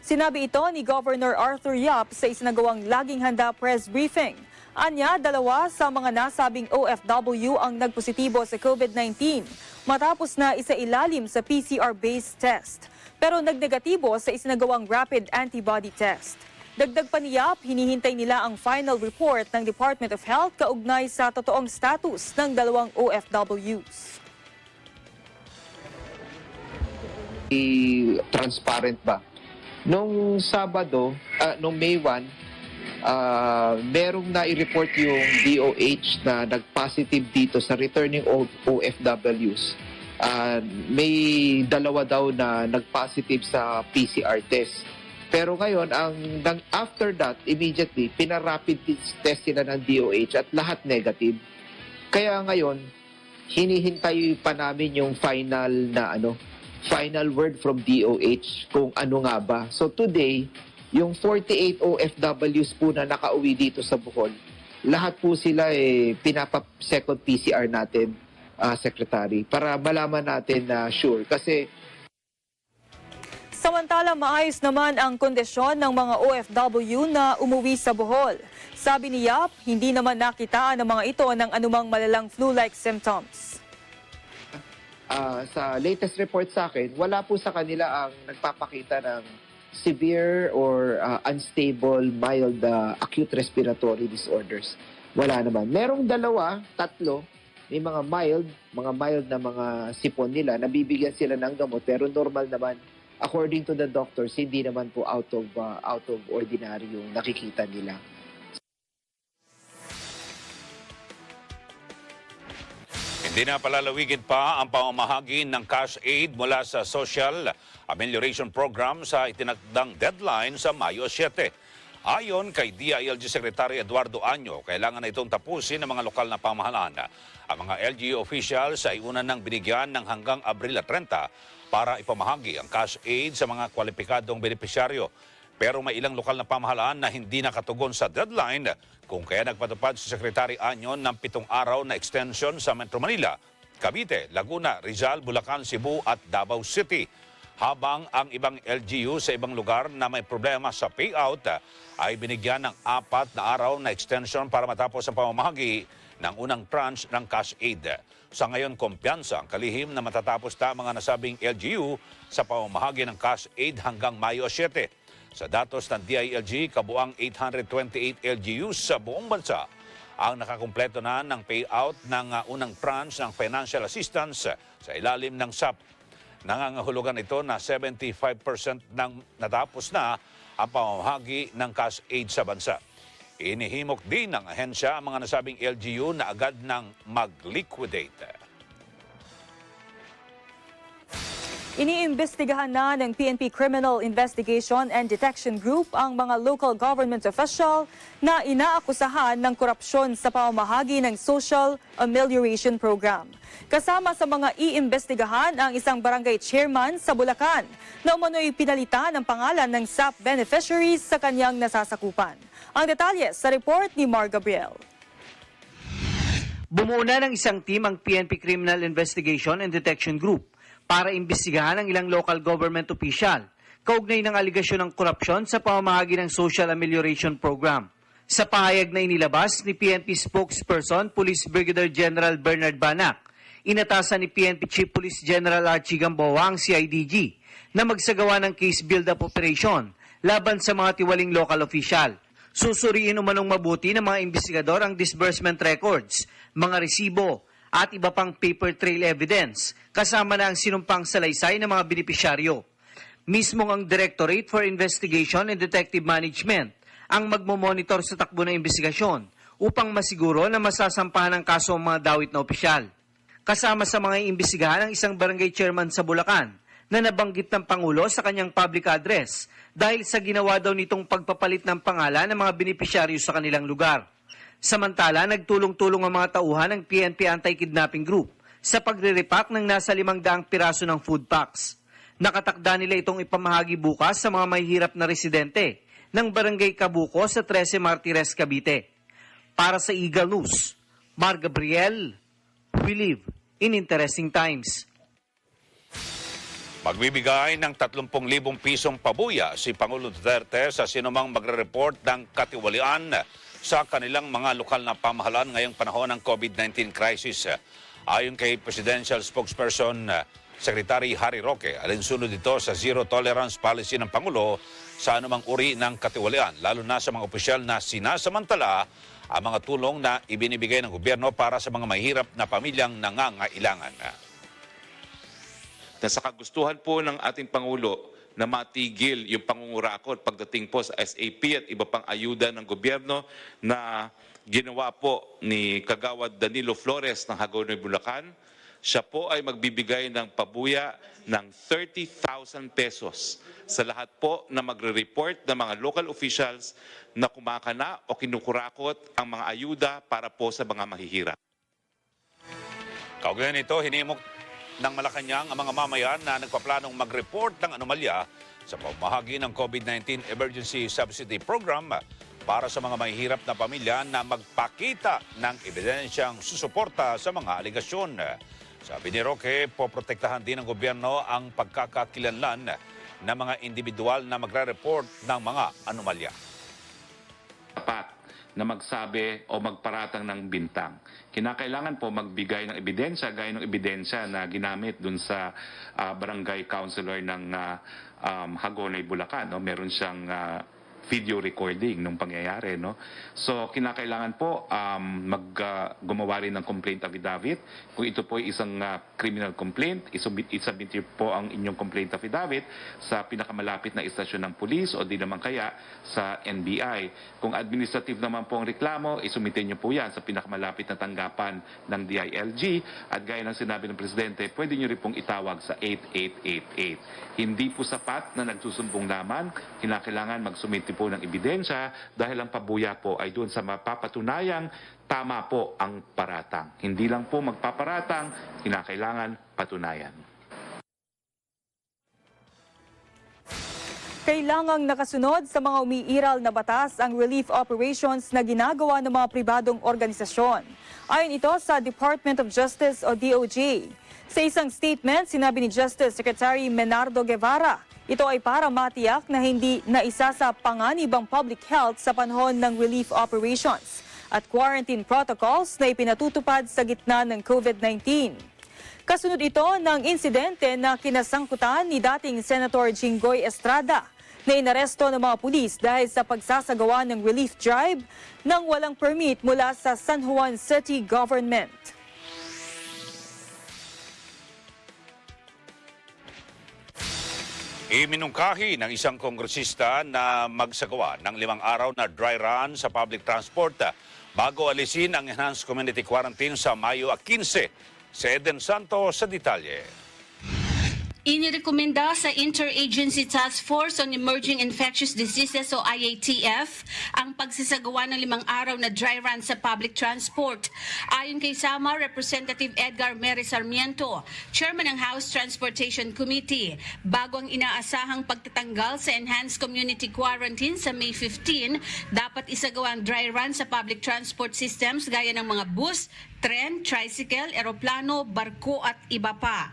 B: Sinabi ito ni Governor Arthur Yap sa isinagawang Laging Handa press briefing. Anya, 2 sa mga nasabing OFW ang nagpositibo sa COVID-19 matapos na isailalim sa PCR-based test. Pero nagnegatibo sa isinagawang rapid antibody test. Dagdag pa ni Yap, hinihintay nila ang final report ng Department of Health kaugnay sa totoong status ng 2 OFWs.
T: Transparent ba? Nung Sabado, nung May 1, merong na-report yung DOH na nag-positive dito sa returning OFWs. May 2 daw na nag-positive sa PCR test. Pero ngayon, after that, immediately, pinarapid test sila ng DOH at lahat negative. Kaya ngayon, hinihintay pa namin yung final word from DOH kung ano nga ba. So today, yung 48 OFWs po na nakauwi dito sa Bohol, lahat po sila pinapa-second PCR natin, Secretary, para malaman natin na sure. Kasi
B: samantala, maayos naman ang kondisyon ng mga OFW na umuwi sa Bohol. Sabi ni Yap, hindi naman nakitaan ng mga ito ng anumang malalang flu-like symptoms.
T: Sa latest report sa akin, wala po sa kanila ang nagpapakita ng severe or unstable, mild acute respiratory disorders. Wala naman. Merong 2, 3, may mga mild na mga sipon nila, nabibigyan sila ng gamot, pero normal naman. According to the doctors, hindi naman po out of ordinary yung nakikita nila.
A: Hindi na palalawigin pa ang pamamahagi ng cash aid mula sa Social Amelioration Program sa itinakdang deadline sa Mayo 7. Ayon kay DILG Secretary Eduardo Año, kailangan na itong tapusin ng mga lokal na pamahalaan. Ang mga LGU officials ay una nang binigyan ng hanggang Abril 30 para ipamahagi ang cash aid sa mga kwalipikadong benepisyaryo. Pero may ilang lokal na pamahalaan na hindi nakatugon sa deadline, kung kaya nagpatupad si Secretary Año ng 7 araw na extension sa Metro Manila, Cavite, Laguna, Rizal, Bulacan, Cebu at Davao City. Habang ang ibang LGU sa ibang lugar na may problema sa payout ay binigyan ng 4 na araw na extension para matapos ang pamamahagi ng unang tranche ng cash aid. Sa ngayon, kumpiyansa ang kalihim na matatapos na mga nasabing LGU sa pamamahagi ng cash aid hanggang Mayo 7. Sa datos ng DILG, kabuang 828 LGUs sa buong bansa ang nakakumpleto na ng payout ng unang tranche ng financial assistance sa ilalim ng SAP. Nangangahulugan ito na 75% ng natapos na ang pamamahagi ng cash aid sa bansa. Inihimok din ng ahensya ang mga nasabing LGU na agad nang mag-liquidate.
B: Iniimbestigahan na ng PNP Criminal Investigation and Detection Group ang mga local government official na inaakusahan ng korupsyon sa pamamahagi ng Social Amelioration Program. Kasama sa mga iimbestigahan ang isang barangay chairman sa Bulacan na umano'y pinalitan ang pangalan ng SAP beneficiaries sa kanyang nasasakupan. Ang detalye sa report ni Mar Gabriel.
U: Bumuo na ng isang team ang PNP Criminal Investigation and Detection Group para imbestigahan ang ilang local government official kaugnay ng aligasyon ng korupsyon sa pamamahagi ng Social Amelioration Program. Sa pahayag na inilabas ni PNP spokesperson Police Brigadier General Bernard Banac, inatasan ni PNP Chief Police General Archie Gamboa ang CIDG na magsagawa ng case build-up operation laban sa mga tiwaling local official. Susuriin umanong mabuti ng mga investigador ang disbursement records, mga resibo, at iba pang paper trail evidence, kasama na ang sinumpang salaysay ng mga benepisyaryo. Mismong ang Directorate for Investigation and Detective Management ang magmomonitor sa takbo ng investigasyon upang masiguro na masasampahan ng kaso ang mga dawit na opisyal. Kasama sa mga iimbestigahan ang isang barangay chairman sa Bulacan na nabanggit ng Pangulo sa kanyang public address dahil sa ginawa daw nitong pagpapalit ng pangalan ng mga benepisyaryo sa kanilang lugar. Samantala, nagtulong-tulong ang mga tauhan ng PNP Anti-Kidnapping Group sa pagre-repack ng nasa 500 piraso ng food packs. Nakatakda nila itong ipamahagi bukas sa mga mahihirap na residente ng Barangay Kabuko sa 13 Martires, Cavite. Para sa Eagle News, Mar Gabriel, we live in interesting times.
A: Magbibigay ng 30,000 pisong pabuya si Pangulo Duterte sa sinumang magre-report ng katiwalian sa kanilang mga lokal na pamahalaan ngayong panahon ng COVID-19 crisis. Ayon kay Presidential Spokesperson Secretary Harry Roque, alinsunod ito sa zero tolerance policy ng Pangulo sa anumang uri ng katiwalian, lalo na sa mga opisyal na sinasamantala ang mga tulong na ibinibigay ng gobyerno para sa mga mahirap na pamilyang nangangailangan.
C: Na sa kagustuhan po ng ating Pangulo na matigil yung pangungurakot pagdating po sa SAP at iba pang ayuda ng gobyerno na ginawa po ni Kagawad Danilo Flores ng Hagonoy, Bulacan, siya po ay magbibigay ng pabuya ng 30,000 pesos sa lahat po na magre-report ng mga local officials na kumakana o kinukurakot ang mga ayuda para po sa mga mahihirap.
A: Kaugnay nito, hinimok ng Malacanang ang mga mamayan na nagpaplanong mag-report ng anomalya sa pamahagi ng COVID-19 Emergency Subsidy Program para sa mga mahihirap na pamilya na magpakita ng ebidensyang susuporta sa mga aligasyon. Sabi ni Roque, poprotektahan din ng gobyerno ang pagkakakilanlan ng mga individual na magre-report ng mga anomalya.
C: Na magsabi o magparatang ng bintang. Kinakailangan po magbigay ng ebidensya, gaya ng ebidensya na ginamit dun sa barangay councilor ng Hagonoy, Bulacan. No? Meron siyang video recording nung pangyayari. No? So, kinakailangan po gumawa rin ng complaint affidavit. Kung ito po ay isang criminal complaint, isubmit po ang inyong complaint affidavit sa pinakamalapit na istasyon ng pulis o di naman kaya sa NBI. Kung administrative naman po ang reklamo, isumitin niyo po yan sa pinakamalapit na tanggapan ng DILG. At gaya ng sinabi ng Presidente, pwede niyo rin pong itawag sa 8888. Hindi po sapat na nagsusumbong naman, kinakailangan magsumiti po ng ebidensya dahil ang pabuya po ay doon sa mapapatunayang tama po ang paratang. Hindi lang po magpaparatang, kinakailangan patunayan.
B: Kailangang nakasunod sa mga umiiral na batas ang relief operations na ginagawa ng mga pribadong organisasyon. Ayon ito sa Department of Justice o DOJ. Sa isang statement, sinabi ni Justice Secretary Menardo Guevara, ito ay para matiyak na hindi naisa sa panganib ang public health sa panahon ng relief operations at quarantine protocols na ipinatutupad sa gitna ng COVID-19. Kasunod ito ng insidente na kinasangkutan ni dating Senator Jinggoy Estrada na inaresto ng mga pulis dahil sa pagsasagawa ng relief drive nang walang permit mula sa San Juan City Government.
A: Iminungkahi ng isang kongresista na magsagawa ng 5 araw na dry run sa public transport bago alisin ang enhanced community quarantine sa Mayo 15. Si Eden Santos sa detalye.
V: Inirekomenda sa Interagency Task Force on Emerging Infectious Diseases o IATF ang pagsasagawa ng 5 araw na dry run sa public transport. Ayon kay Sama Representative Edgar Mary Sarmiento, Chairman ng House Transportation Committee, bago ang inaasahang pagtatanggal sa Enhanced Community Quarantine sa May 15, dapat isagawa ang dry run sa public transport systems gaya ng mga bus, tren, tricycle, eroplano, barko at iba pa.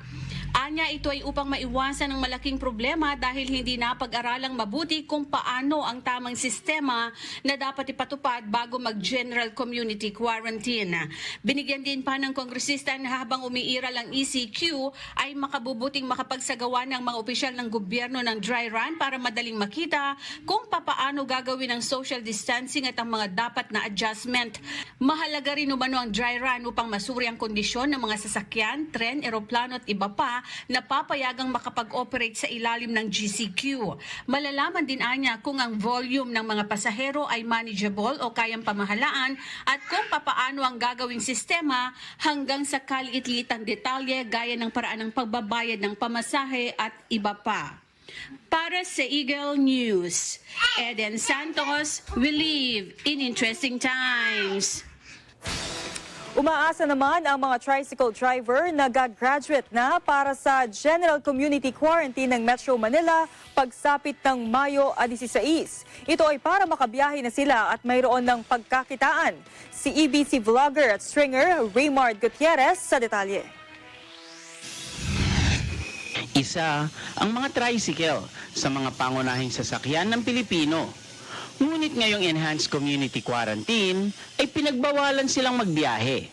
V: Anya, ito ay upang maiwasan ang malaking problema dahil hindi napag-aralang mabuti kung paano ang tamang sistema na dapat ipatupad bago mag-general community quarantine. Binigyan din pa ng kongresista na habang umiiral ang ECQ ay makabubuting makapagsagawa ng mga opisyal ng gobyerno ng dry run para madaling makita kung papaano gagawin ang social distancing at ang mga dapat na adjustment. Mahalaga rin umano ang dry run upang masuri ang kondisyon ng mga sasakyan, tren, eroplano at iba pa na papayagang makapag-operate sa ilalim ng GCQ. Malalaman din anya kung ang volume ng mga pasahero ay manageable o kayang pamahalaan at kung papaano ang gagawing sistema hanggang sa kaliit-litang detalye gaya ng paraan ng pagbabayad ng pamasahe at iba pa. Para sa Eagle News, Eden Santos, we live in interesting times.
B: Umaasa naman ang mga tricycle driver na gagraduate na para sa General Community Quarantine ng Metro Manila pagsapit ng Mayo 16. Ito ay para makabiyahe na sila at mayroon ng pagkakitaan. Si EBC vlogger at stringer Raymard Gutierrez sa detalye.
E: Isa ang mga tricycle sa mga pangunahing sasakyan ng Pilipino. Ngunit ngayong enhanced community quarantine ay pinagbawalan silang magbiyahe.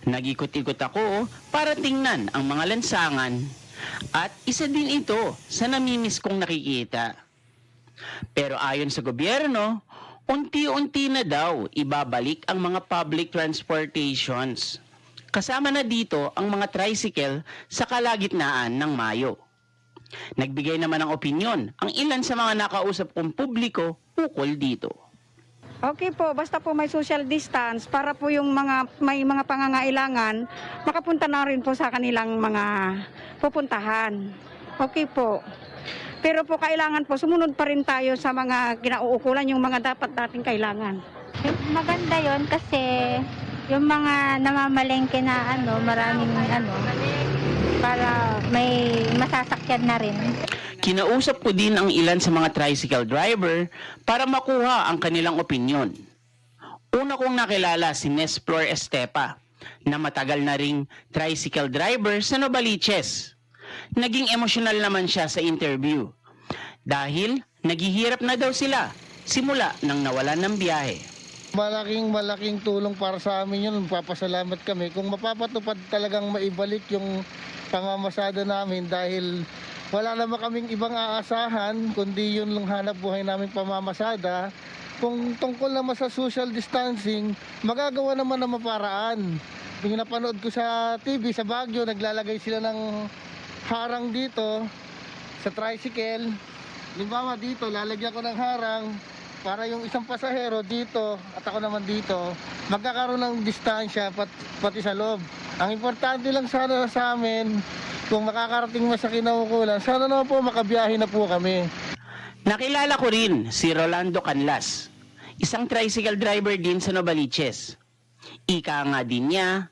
E: Nag-ikot-ikot ako para tingnan ang mga lansangan at isa din ito sa namimiss kong nakikita. Pero ayon sa gobyerno, unti-unti na daw ibabalik ang mga public transportations. Kasama na dito ang mga tricycle sa kalagitnaan ng Mayo. Nagbigay naman ng opinyon ang ilan sa mga nakausap kong publiko ukol dito.
F: Okay po, basta po may social distance para po yung may mga pangangailangan, makapunta na rin po sa kanilang mga pupuntahan. Okay po. Pero po kailangan po, sumunod pa rin tayo sa mga kinauukulan, yung mga dapat nating kailangan.
W: Maganda yon kasi yung mga namamalengke na maraming para may masasakyan na rin.
E: Kinausap ko din ang ilan sa mga tricycle driver para makuha ang kanilang opinyon. Una kong nakilala si Nesplor Estepa na matagal na ring tricycle driver sa Novaliches. Naging emosyonal naman siya sa interview dahil naghihirap na daw sila simula nang nawalan ng biyahe.
X: Malaking tulong para sa amin yun. Papasalamat kami kung mapapatupad talagang maibalik yung pamamasada namin dahil wala naman kaming ibang aasahan kundi yun lang hanap buhay namin pamamasada. Kung tungkol naman sa social distancing, magagawa naman ng maparaan. Yung napanood ko sa TV sa Baguio, naglalagay sila ng harang dito sa tricycle. Limbawa dito, lalagyan ko ng harang para yung isang pasahero dito at ako naman dito, magkakaroon ng distansya pati sa loob. Ang importante lang sana sa amin, kung makakarating mo sa kinaukulan, sana naman po makabiyahe na po kami.
E: Nakilala ko rin si Rolando Canlas, isang tricycle driver din sa Novaliches. Ika nga din niya,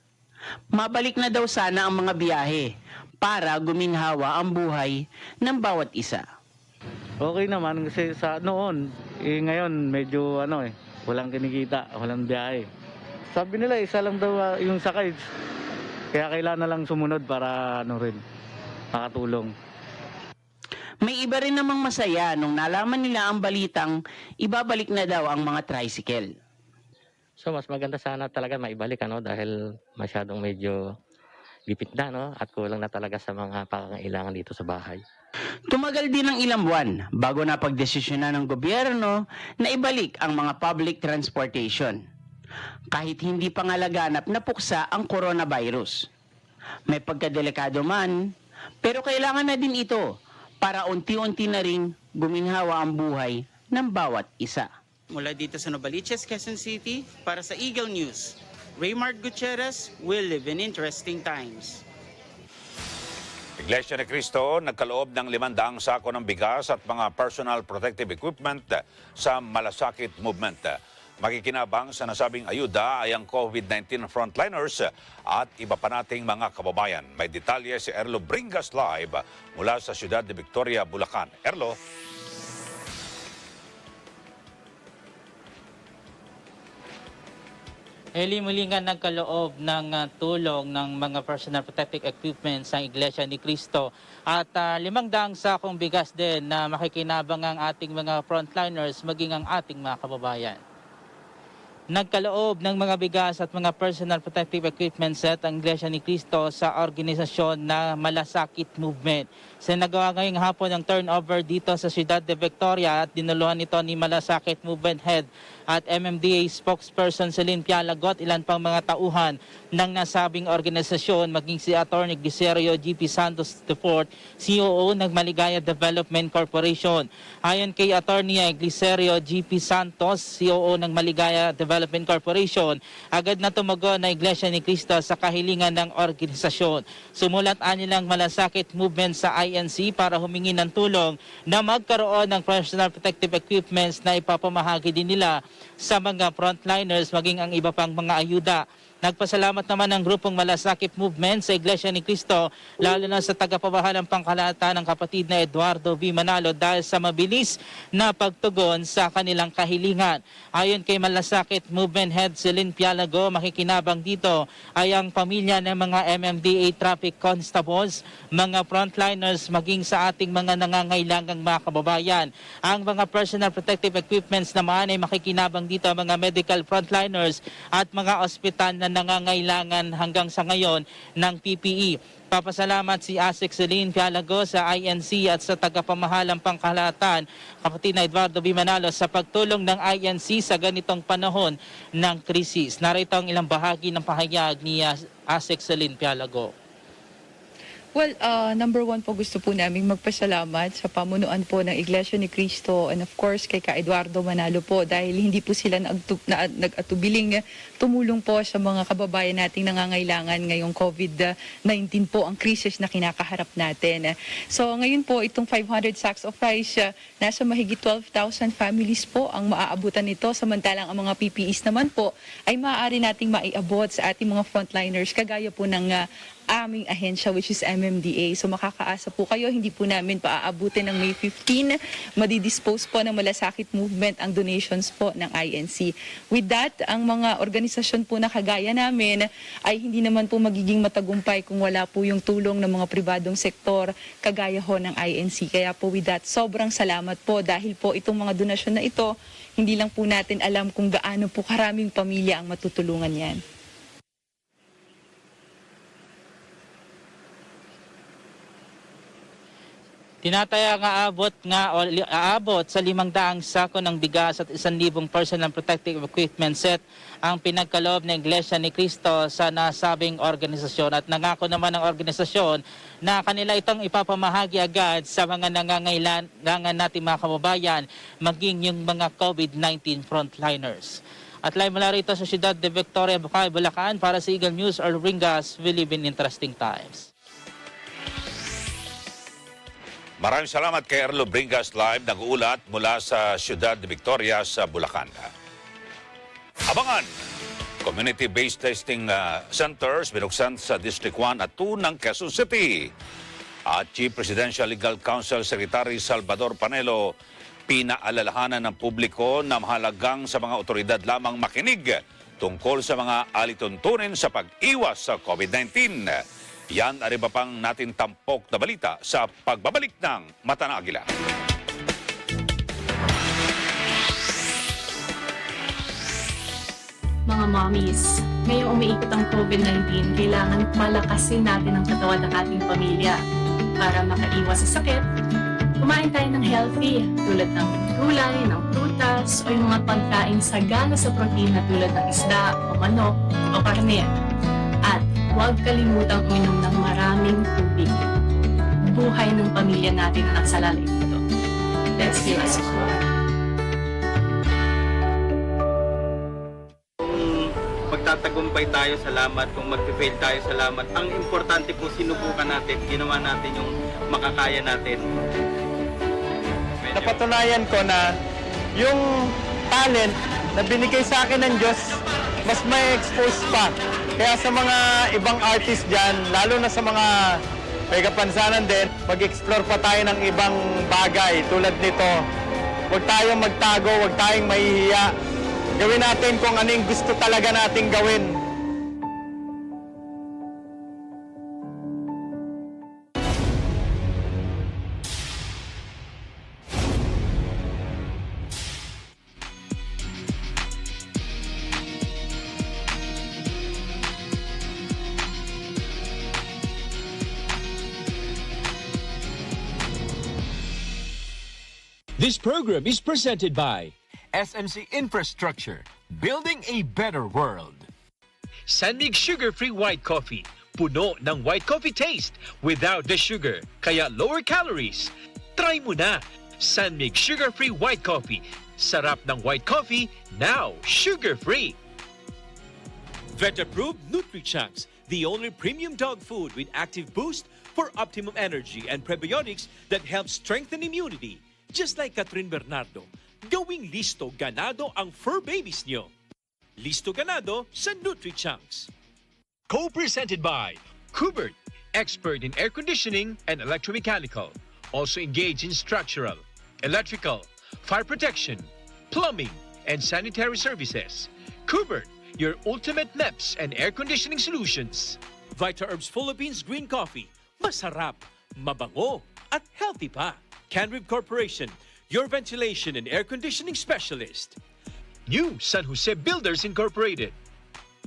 E: mabalik na daw sana ang mga biyahe para guminhawa ang buhay ng bawat isa.
Y: Okay naman kasi sa noon, ngayon medyo walang kinikita, walang biyahe. Sabi nila isa lang daw yung sakay. Kaya kailangan na lang sumunod para makatulong.
E: May iba rin namang masaya nung nalaman nila ang balitang ibabalik na daw ang mga tricycle.
Z: So mas maganda sana talaga maibalik dahil masyadong medyo lipit na at kulang na talaga sa mga pangangailangan dito sa bahay.
E: Tumagal din ng ilang buwan bago napagdesisyonan ng gobyerno na ibalik ang mga public transportation. Kahit hindi pa nga laganap na puksa ang coronavirus. May pagkadelikado man, pero kailangan na din ito para unti-unti na ring guminhawa ang buhay ng bawat isa. Mula dito sa Novaliches, Quezon City, para sa Eagle News, Raymard Gutierrez, will live in interesting times.
A: Iglesia ni Cristo nagkaloob ng 500 sako ng bigas at mga personal protective equipment sa Malasakit Movement. Makikinabang sa nasabing ayuda ay ang COVID-19 frontliners at iba pa nating mga kababayan. May detalye si Erlo Bringas live mula sa siyudad de Victoria, Bulacan. Erlo.
D: Mulingan nagkaloob ng tulong ng mga personal protective equipment sa Iglesia ni Cristo at 500 sakong bigas din na makikinabang ang ating mga frontliners maging ang ating mga kababayan. Nagkaloob ng mga bigas at mga personal protective equipment set ang Iglesia ni Cristo sa organisasyon na Malasakit Movement. Sinagawa ngayong hapon ang turnover dito sa Ciudad de Victoria at dinuluhan ito ni Malasakit Movement Head at MMDA spokesperson Celine Pialagot, ilan pang mga tauhan ng nasabing organisasyon, maging si Atty. Glicerio GP Santos IV, COO ng Maligaya Development Corporation. Ayon kay Atty. Glicerio GP Santos, COO ng Maligaya Development Corporation, agad na tumagon na Iglesia ni Cristo sa kahilingan ng organisasyon. Sumulat nilang Malasakit Movement sa INC para humingi ng tulong na magkaroon ng personal protective equipments na ipapamahagi din nila sa mga frontliners maging ang iba pang mga ayuda. Nagpasalamat naman ang grupong Malasakit Movement sa Iglesia ni Cristo, lalo na sa tagapabahalang pangkalahatan ng kapatid na Eduardo V. Manalo dahil sa mabilis na pagtugon sa kanilang kahilingan. Ayon kay Malasakit Movement Head Celine Pialago, makikinabang dito ay ang pamilya ng mga MMDA traffic constables, mga frontliners maging sa ating mga nangangailangang mga kababayan. Ang mga personal protective equipments naman ay makikinabang dito ang mga medical frontliners at mga ospital na nangangailangan hanggang sa ngayon ng PPE. Papasalamat si ASEC Celine Pialago sa INC at sa tagapamahalang pangkalahatan, kapatid na Eduardo V. Manalo, sa pagtulong ng INC sa ganitong panahon ng krisis. Narito ang ilang bahagi ng pahayag ni ASEC Celine Pialago.
G: Well, number one po, gusto po namin magpasalamat sa pamunuan po ng Iglesia ni Cristo and of course kay Ka Eduardo Manalo po dahil hindi po sila nag-atubiling tumulong po sa mga kababayan nating nangangailangan ngayong COVID-19 po ang krisis na kinakaharap natin. So ngayon po itong 500 sacks of rice, nasa mahigit 12,000 families po ang maaabutan nito, samantalang ang mga PPEs naman po ay maaari nating maiabot sa ating mga frontliners kagaya po ng aming ahensya which is MMDA. So makakaasa po kayo, hindi po namin paaabutin ng May 15. Madidispose po ng Malasakit Movement ang donations po ng INC. With that, ang mga organisasyon po na kagaya namin ay hindi naman po magiging matagumpay kung wala po yung tulong ng mga pribadong sektor kagaya ho ng INC. Kaya po with that, sobrang salamat po dahil po itong mga donasyon na ito, hindi lang po natin alam kung gaano po karaming pamilya ang matutulungan yan.
D: Tinataya aabot sa 500 sako ng bigas at 1,000 personal protective equipment set ang pinagkaloob ng Iglesia ni Cristo sa nasabing organisasyon at nangako naman ng organisasyon na kanila itong ipapamahagi agad sa mga nangangailangan nating mga kababayan maging yung mga COVID-19 frontliners. At live mula rito sa Ciudad de Victoria, Bulacan para sa Eagle News or Ringas, we live in interesting times.
A: Maraming salamat kay Erlo Bringas Live, nag-uulat mula sa Ciudad de Victoria sa Bulacan. Abangan! Community-based testing centers binuksan sa District 1 at 2 ng Quezon City. At Chief Presidential Legal Counsel Secretary Salvador Panelo, pinaalalahanan ng publiko na mahalagang sa mga otoridad lamang makinig tungkol sa mga alituntunin sa pag-iwas sa COVID-19. Yan ang iba pang natin tampok na balita sa pagbabalik ng Mata na Agila.
H: Mga mommies, ngayong umiikot ang COVID-19, kailangan malakasin natin ang katawan ng ating pamilya. Para makaiwas sa sakit, kumain tayo ng healthy tulad ng gulay, ng prutas, o yung mga pagkain sagana sa protina tulad ng isda, o manok, o karne. At huwag kalimutang uminom ng maraming tubig. Buhay ng pamilya natin ang salalay nito. Let's give us a call.
I: Magtatagumpay tayo, salamat. Kung mag-fail tayo, salamat. Ang importante po, sinubukan natin, ginawa natin yung makakaya natin.
Y: Napatunayan ko na yung talent na binigay sa akin ng Diyos, mas may expose pa. Kaya sa mga ibang artist dyan, lalo na sa mga may kapansanan din, mag-explore pa tayo ng ibang bagay tulad nito. Huwag tayong magtago, huwag tayong mahihiya.
J: gawin natin kung ano yung gusto talaga nating gawin.
K: This program is presented by SMC Infrastructure, building a better world. Sanmig Sugar-Free White Coffee, puno ng white coffee taste without the sugar, kaya lower calories. Try mo na, Sanmig Sugar-Free White Coffee. Sarap ng white coffee, now sugar-free. Vet-approved Nutri-Chunks, the only premium dog food with active boost for optimum energy and prebiotics that help strengthen immunity. Just like Catherine Bernardo, gawing listo ganado ang fur babies nyo. Listo ganado sa Nutri-Chunks. Co-presented by Kubert, expert in air conditioning and electromechanical. Also engaged in structural, electrical, fire protection, plumbing, and sanitary services. Kubert, your ultimate MEPS and air conditioning solutions. Vita Herbs Philippines Green Coffee. Masarap, mabango, at healthy pa. Canrib Corporation, your ventilation and air conditioning specialist. New San Jose Builders Incorporated.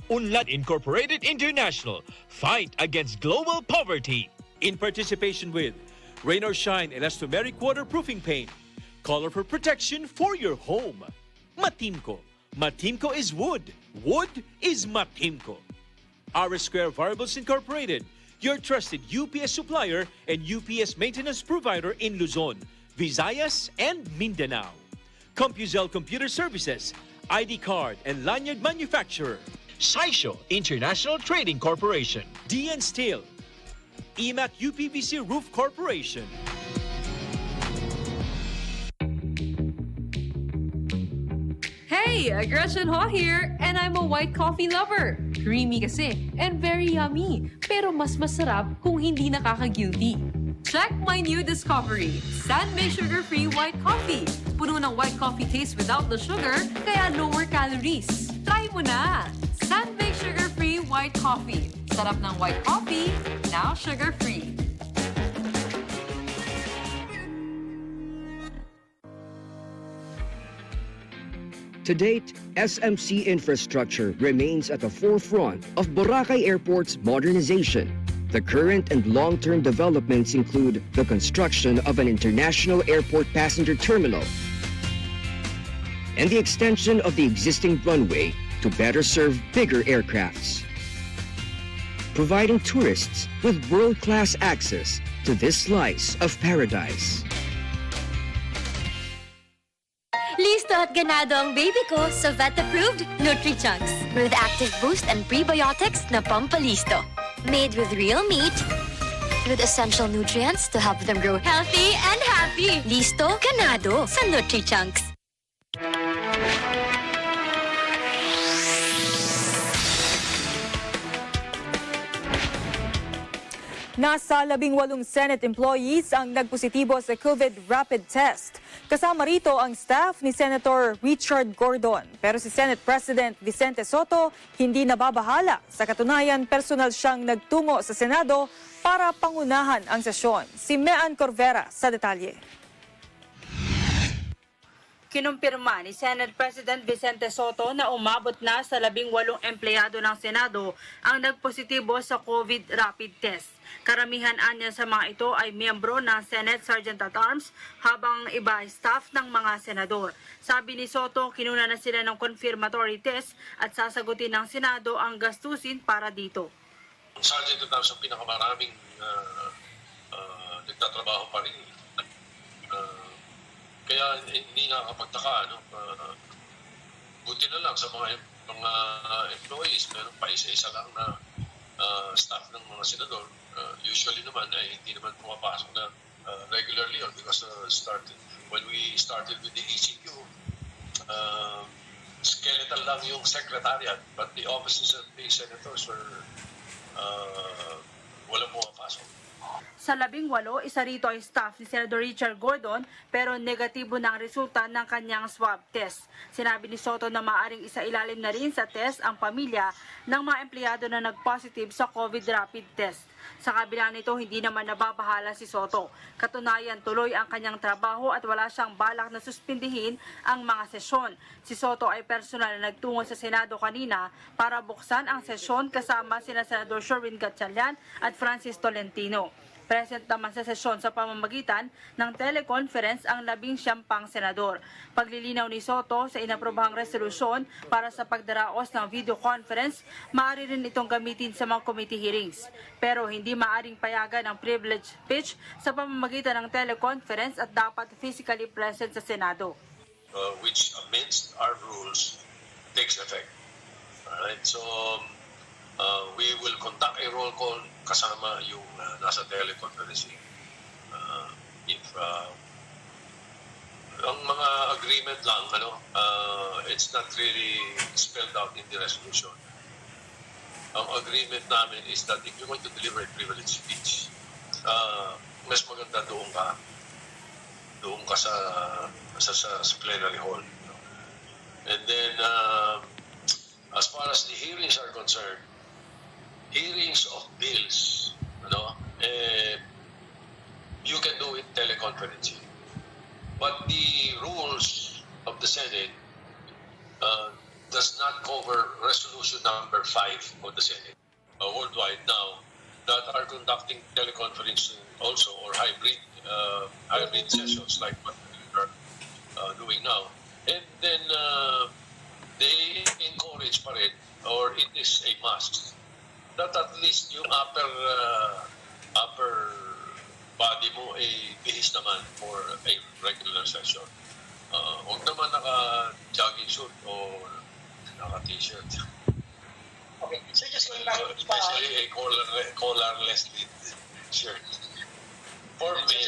K: Unlad Incorporated International, fight against global poverty. In participation with Rain or Shine Elastomeric Waterproofing Paint. Color for protection for your home. Matimco. Matimco is wood. Wood is Matimco. R Square Variables Incorporated, your trusted UPS supplier and UPS maintenance provider in Luzon, Visayas, and Mindanao. CompuZell Computer Services, ID card and lanyard manufacturer. Saisho International Trading Corporation. DN Steel. EMAC UPVC Roof Corporation.
L: Hey, Gretchen Ho here, and I'm a white coffee lover. Creamy kasi, and very yummy. Pero mas masarap kung hindi nakaka-guilty. Check my new discovery, Sanmig Sugar-Free White Coffee. Puno ng white coffee taste without the sugar, kaya lower calories. Try mo na! Sanmig Sugar-Free White Coffee. Sarap ng white coffee, now sugar-free.
M: To date, SMC Infrastructure remains at the forefront of Boracay Airport's modernization. The current and long-term developments include the construction of an international airport passenger terminal and the extension of the existing runway to better serve bigger aircrafts, providing tourists with world-class access to this slice of paradise.
P: Listo at ganado ang baby ko sa vet-approved Nutri-Chunks with active boost and prebiotics na pampalisto. Made with real meat, with essential nutrients to help them grow healthy and happy. Listo, ganado sa Nutri-Chunks.
B: Nasa 18 Senate employees ang nagpositibo sa COVID rapid test. Kasama rito ang staff ni Senator Richard Gordon. Pero si Senate President Vicente Soto hindi nababahala. Sa katunayan, personal siyang nagtungo sa Senado para pangunahan ang sesyon. Si Mean Corvera sa detalye.
N: Kinumpirma ni Senate President Vicente Soto na umabot na sa 18 empleyado ng Senado ang nagpositibo sa COVID rapid test. Karamihan anya sa mga ito ay miyembro ng Senate Sergeant-at-Arms habang iba ay staff ng mga senador. Sabi ni Soto, kinuna na sila ng confirmatory test at sasagutin ng Senado ang gastusin para dito.
O: Ang Sergeant-at-Arms ang pinakamaraming nagtatrabaho pa rin. Kaya hindi nakakapagtaka, no? Buti na lang sa mga employees, meron pa isa-isa lang na staff ng mga senador. Usually naman ay hindi naman pumapasok na regularly because when we started with the ECQ, skeletal lang yung secretariat, but the offices of the senators were walang pumapasok.
N: Sa 18, isa rito ay staff ni Senator Richard Gordon pero negatibo na ang resulta ng kanyang swab test. Sinabi ni Soto na maaaring isailalim na rin sa test ang pamilya ng mga empleyado na nag-positive sa COVID rapid test. Sa kabila nito, hindi naman nababahala si Soto. Katunayan, tuloy ang kanyang trabaho at wala siyang balak na suspindihin ang mga sesyon. Si Soto ay personal na nagtungo sa Senado kanina para buksan ang sesyon kasama sina Senador Sherwin Gatchalian at Francis Tolentino. Present naman sa sesyon sa pamamagitan ng teleconference ang 19 pang senador. Paglilinaw ni Soto sa inaprobahang resolusyon para sa pagdaraos ng video conference, maaari rin itong gamitin sa mga committee hearings. Pero hindi maaring payagan ang privilege speech sa pamamagitan ng teleconference at dapat physically present sa Senado.
O: Which amidst our rules takes effect. Alright, so we will conduct a roll call kasama yung nasa teleconferencing. If ang mga agreement lang, it's not really spelled out in the resolution. Ang agreement namin is that if you're going to deliver a privilege speech, mas maganda doon ka sa plenary hall. And then, as far as the hearings are concerned, hearings of bills, you can do it teleconferencing. But the rules of the Senate does not cover resolution number 5 of the Senate. Worldwide now that are conducting teleconferencing also or hybrid sessions like what we are doing now. And then they encourage pa rin, or it is a must, that at least yung upper body mo ay bihis naman for a regular session. Huwag naman naka-jogging suit o naka-t-shirt.
J: Okay, so just going back to
O: especially a collarless shirt. For me,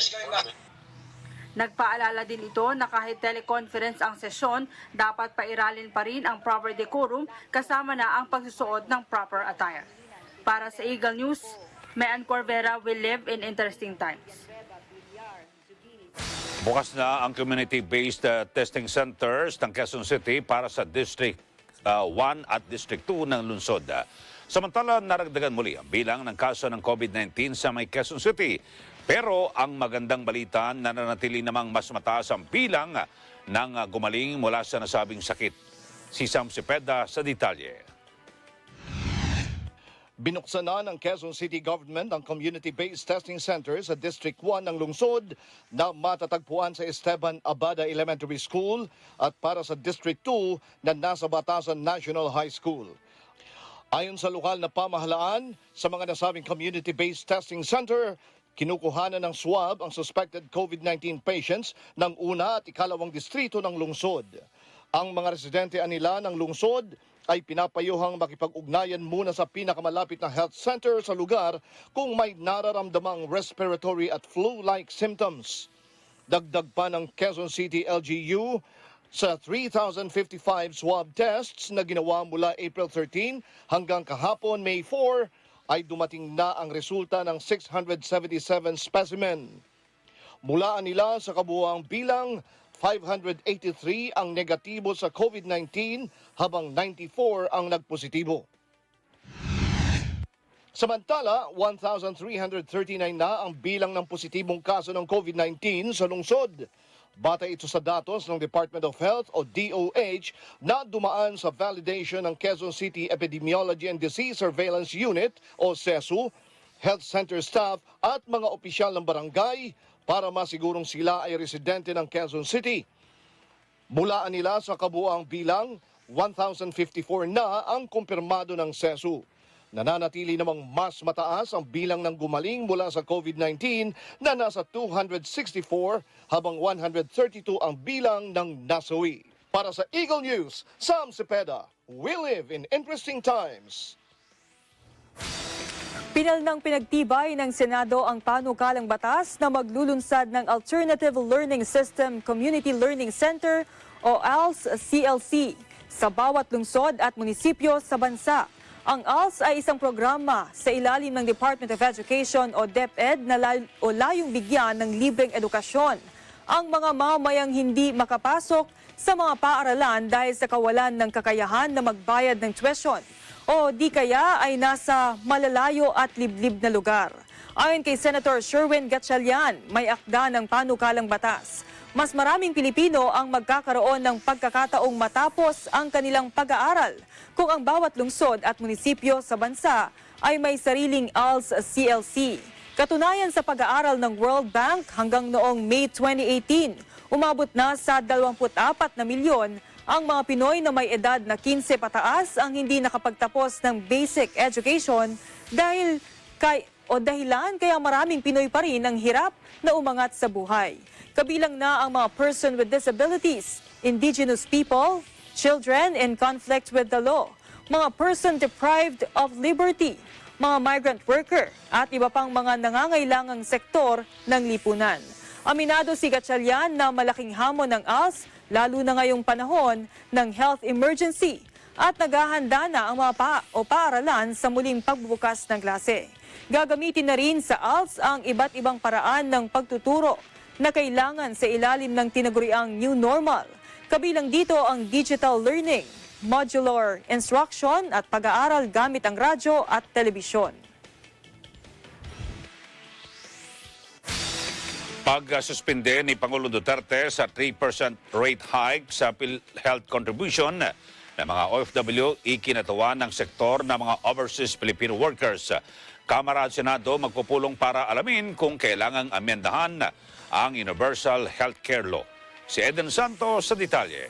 N: Nagpaalala din ito na kahit teleconference ang sesyon, dapat pairalin pa rin ang proper decorum kasama na ang pagsusuot ng proper attire. Para sa Eagle News, Mayan Corvera will live in interesting times.
A: Bukas na ang community-based testing centers ng Quezon City para sa District 1 at District 2 ng lungsod. Samantala, naragdagan muli ang bilang ng kaso ng COVID-19 sa may Quezon City. Pero ang magandang balita, nananatili namang mas mataas ang bilang ng gumaling mula sa nasabing sakit. Si Sam Cepeda sa detalye.
C: Binuksan na ng Quezon City Government ang community-based testing center sa District 1 ng lungsod na matatagpuan sa Esteban Abada Elementary School at para sa District 2 na nasa Batasan National High School. Ayon sa lokal na pamahalaan, sa mga nasabing community-based testing center, kinukuhanan ng swab ang suspected COVID-19 patients ng una at ikalawang distrito ng lungsod. Ang mga residente anila ng lungsod ay pinapayuhang makipag-ugnayan muna sa pinakamalapit na health center sa lugar kung may nararamdamang respiratory at flu-like symptoms. Dagdag pa ng Quezon City LGU sa 3,055 swab tests na ginawa mula April 13 hanggang kahapon May 4 ay dumating na ang resulta ng 677 specimen. Mulaan nila sa kabuuang bilang, 583 ang negatibo sa COVID-19 habang 94 ang nagpositibo. Samantala, 1,339 na ang bilang ng positibong kaso ng COVID-19 sa lungsod. Batay ito sa datos ng Department of Health o DOH na dumaan sa validation ng Quezon City Epidemiology and Disease Surveillance Unit o CESU, health center staff at mga opisyal ng barangay para masigurong sila ay residente ng Quezon City. Mulaan nila sa kabuuang bilang, 1,054 na ang kumpirmado ng CESU. Nananatili namang mas mataas ang bilang ng gumaling mula sa COVID-19 na nasa 264 habang 132 ang bilang ng nasawi. Para sa Eagle News, Sam Cepeda, we live in interesting times.
B: Pinalnang pinagtibay ng Senado ang panukalang batas na maglulunsad ng Alternative Learning System Community Learning Center o ALS-CLC sa bawat lungsod at munisipyo sa bansa. Ang ALS ay isang programa sa ilalim ng Department of Education o DepEd na layong bigyan ng libreng edukasyon ang mga mamamayang hindi makapasok sa mga paaralan dahil sa kawalan ng kakayahan na magbayad ng tuition o di kaya ay nasa malalayo at liblib na lugar. Ayon kay Senator Sherwin Gatchalian, may akda ng panukalang batas. Mas maraming Pilipino ang magkakaroon ng pagkakataong matapos ang kanilang pag-aaral kung ang bawat lungsod at munisipyo sa bansa ay may sariling ALS CLC. Katunayan sa pag-aaral ng World Bank hanggang noong May 2018, umabot na sa 24 na milyon ang mga Pinoy na may edad na 15 pataas ang hindi nakapagtapos ng basic education dahilan kaya maraming Pinoy pa rin ang hirap na umangat sa buhay. Kabilang na ang mga person with disabilities, indigenous people, children in conflict with the law, mga person deprived of liberty, mga migrant worker at iba pang mga nangangailangang sektor ng lipunan. Aminado si Gatchalian na malaking hamon ng ALS lalo na ngayong panahon ng health emergency at naghahanda na ang mga paaralan sa muling pagbubukas ng klase. Gagamitin na rin sa ALS ang iba't ibang paraan ng pagtuturo na kailangan sa ilalim ng tinaguriang new normal. Kabilang dito ang digital learning, modular instruction at pag-aaral gamit ang radyo at telebisyon.
A: Pag-suspinde ni Pangulong Duterte sa 3% rate hike sa PhilHealth contribution ng mga OFW, ikinatuwa ng sektor ng mga overseas Filipino workers. Kamara at Senado magpupulong para alamin kung kailangang amendahan ang Universal Healthcare Law. Si Eden Santos sa detalye.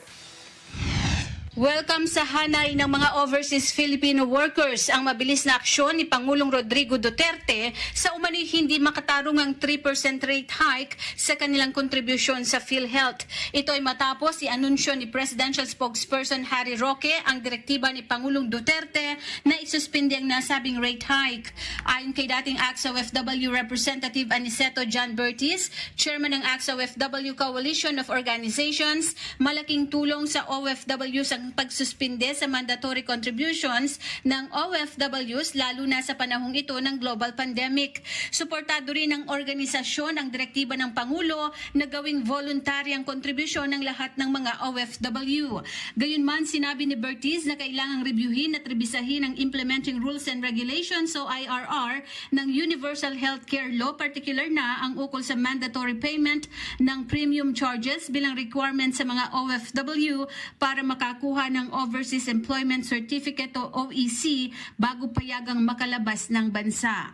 Q: Welcome sa hanay ng mga overseas Filipino workers ang mabilis na aksyon ni Pangulong Rodrigo Duterte sa umano'y hindi makatarungang 3% rate hike sa kanilang kontribusyon sa PhilHealth. Ito ay matapos i-anunsyo ni Presidential Spokesperson Harry Roque ang direktiba ni Pangulong Duterte na isuspindi ang nasabing rate hike. Ayon kay dating AXA-OFW Representative Aniceto John Bertis, Chairman ng AXA-OFW Coalition of Organizations, malaking tulong sa OFWs ang pagsuspinde sa mandatory contributions ng OFWs lalo na sa panahong ito ng global pandemic. Suportado rin ng organisasyon ang direktiba ng Pangulo na gawing voluntary ang kontribusyon ng lahat ng mga OFW. Gayunman, sinabi ni Bertiz na kailangang reviewin at rebisahin ang Implementing Rules and Regulations o IRR ng Universal Healthcare Law, particular na ang ukol sa mandatory payment ng premium charges bilang requirement sa mga OFW para makakuha ng Overseas Employment Certificate o OEC bago payagang makalabas ng bansa.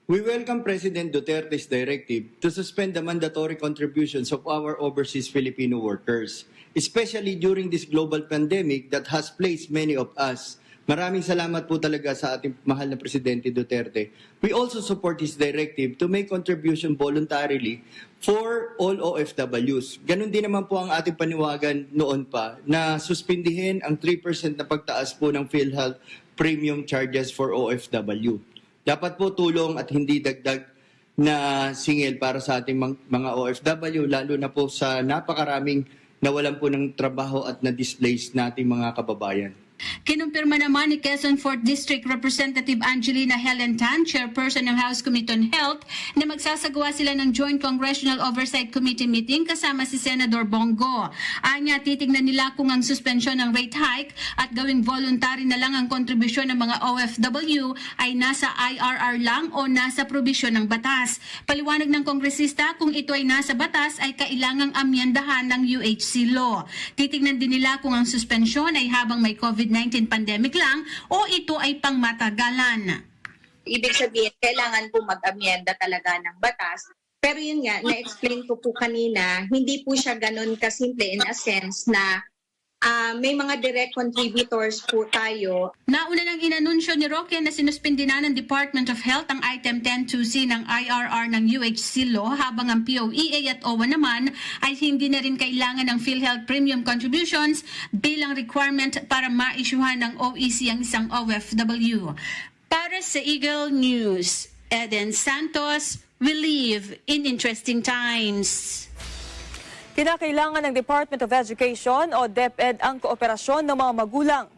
R: We welcome President Duterte's directive to suspend the mandatory contributions of our overseas Filipino workers, especially during this global pandemic that has placed many of us. Maraming salamat po talaga sa ating mahal na Presidente Duterte. We also support his directive to make contribution voluntarily for all OFWs. Ganon din naman po ang ating paniwagan noon pa na suspindihin ang 3% na pagtaas po ng PhilHealth premium charges for OFW. Dapat po tulong at hindi dagdag na singil para sa ating mga OFW, lalo na po sa napakaraming nawalan po ng trabaho at na-displace nating mga kababayan.
Q: Kinumpirma naman ni Quezon 4th District Representative Angelina Helen Tan, chairperson ng House Committee on Health, na magsasagawa sila ng Joint Congressional Oversight Committee meeting kasama si Senador Bongo. Anya, titignan nila kung ang suspensyon ng rate hike at gawing voluntary na lang ang kontribusyon ng mga OFW ay nasa IRR lang o nasa probisyon ng batas. Paliwanag ng kongresista, kung ito ay nasa batas ay kailangang amyendahan ng UHC law. Titignan din nila kung ang suspensyon ay habang may COVID-19 pandemic lang o ito ay pangmatagalan.
S: Ibig sabihin, kailangan po mag-amyenda talaga ng batas. Pero yun nga, na-explain ko po kanina, hindi po siya ganun kasimple in a sense na may mga direct contributors po tayo.
Q: Nauna nang inanunsyo ni Roque na sinuspindi na ng Department of Health ang Item 10.2C ng IRR ng UHC Law, habang ang POEA at OWA naman ay hindi na rin kailangan ng PhilHealth premium contributions bilang requirement para ma-issuehan ng OEC ang isang OFW. Para sa Eagle News, Eden Santos, we live in interesting times.
B: Kinakailangan ng Department of Education o DepEd ang kooperasyon ng mga magulang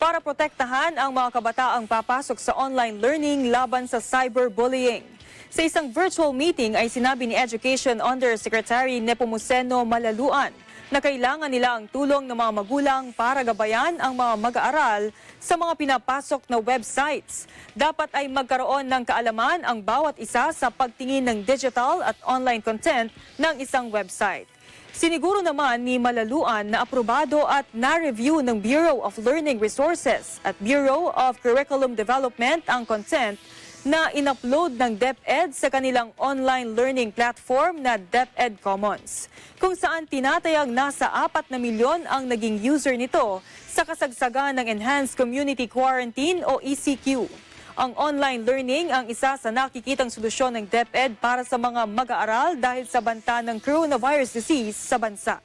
B: para protektahan ang mga kabataang papasok sa online learning laban sa cyberbullying. Sa isang virtual meeting ay sinabi ni Education Undersecretary Nepomuceno Malaluan na kailangan nila ang tulong ng mga magulang para gabayan ang mga mag-aaral sa mga pinapasok na websites. Dapat ay magkaroon ng kaalaman ang bawat isa sa pagtingin ng digital at online content ng isang website. Siniguro naman ni Malaluan na aprobado at na-review ng Bureau of Learning Resources at Bureau of Curriculum Development ang content na in-upload ng DepEd sa kanilang online learning platform na DepEd Commons, kung saan tinatayang nasa 4 na milyon ang naging user nito sa kasagsagan ng Enhanced Community Quarantine o ECQ. Ang online learning ang isa sa nakikitang solusyon ng DepEd para sa mga mag-aaral dahil sa banta ng coronavirus disease sa bansa.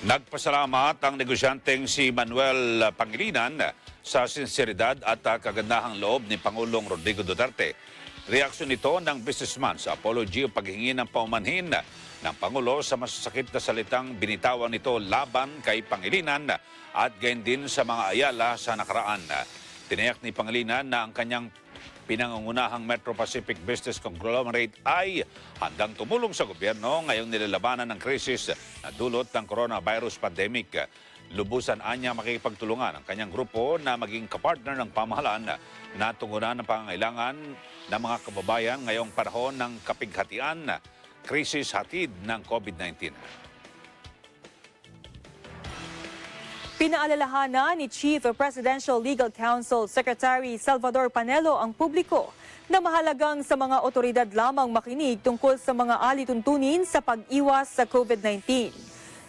A: Nagpasalamat ang negosyanteng si Manuel Pangilinan sa sinseridad at kagandahang loob ni Pangulong Rodrigo Duterte. Reaksyon nito ng businessman sa apology o paghingi ng paumanhin ng Pangulo sa masasakit na salitang binitawan nito laban kay Pangilinan at gayon din sa mga ayala sa nakaraan. Tinayak ni Pangilinan na ang kanyang pinangungunahang Metro Pacific Business Conglomerate ay handang tumulong sa gobyerno ngayong nilalabanan ng krisis na dulot ng coronavirus pandemic. Lubusan anya makikipagtulungan ang kanyang grupo na maging kapartner ng pamahalaan na tungunan ng pangangailangan ng mga kababayan ngayong panahon ng kapighatian, krisis hatid ng COVID-19.
B: Pinaalalahanan ni Chief of Presidential Legal Counsel Secretary Salvador Panelo ang publiko na mahalagang sa mga otoridad lamang makinig tungkol sa mga alituntunin sa pag-iwas sa COVID-19.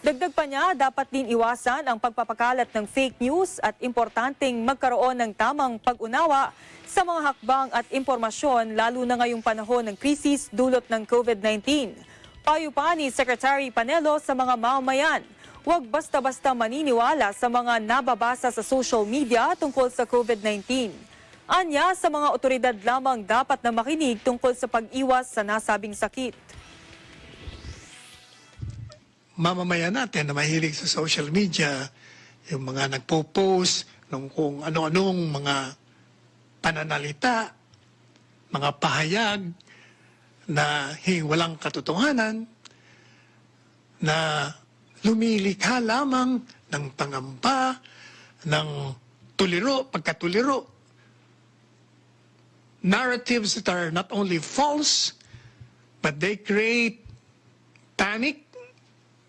B: Dagdag pa niya, dapat din iwasan ang pagpapakalat ng fake news at importanteng magkaroon ng tamang pag-unawa sa mga hakbang at impormasyon lalo na ngayong panahon ng krisis dulot ng COVID-19. Payo pa ni Secretary Panelo sa mga mamamayan, huwag basta-basta maniniwala sa mga nababasa sa social media tungkol sa COVID-19. Anya, sa mga otoridad lamang dapat na makinig tungkol sa pag-iwas sa nasabing sakit.
F: Mamamayan natin na mahilig sa social media, yung mga nagpo-post ng kung ano-anong mga pananalita, mga pahayag na walang katotohanan, na lumilikha lamang ng pangamba, ng tuliro, pagkatuliro. Narratives that are not only false, but they create panic,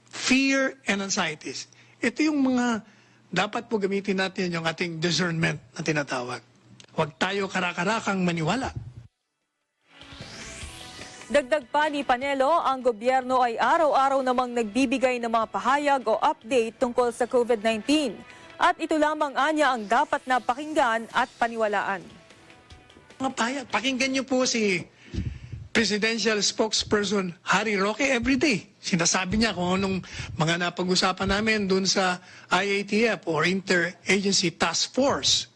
F: fear, and anxieties. Ito yung mga dapat po gamitin natin yung ating discernment na tinatawag. Huwag tayo karakarakang maniwala.
B: Dagdag pa ni Panelo, ang gobyerno ay araw-araw namang nagbibigay ng mga pahayag o update tungkol sa COVID-19. At ito lamang anya ang dapat na pakinggan at paniwalaan.
F: Mga pahayag, pakinggan niyo po si Presidential Spokesperson Harry Roque everyday. Sinasabi niya kung anong mga napag-usapan namin dun sa IATF or Interagency Task Force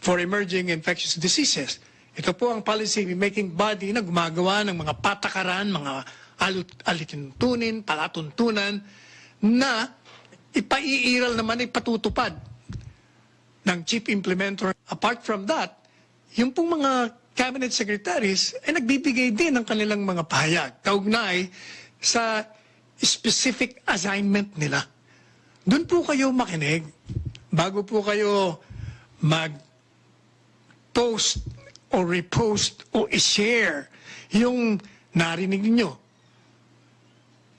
F: for Emerging Infectious Diseases. Ito po ang policy-making body na gumagawa ng mga patakaran, mga alituntunin, palatuntunan na ipaiiral naman ay patutupad ng chief implementer. Apart from that, yung pong mga cabinet secretaries ay nagbibigay din ng kanilang mga pahayag kaugnay sa specific assignment nila. Doon po kayo makinig bago po kayo mag-post o repost o i-share yung narinig ninyo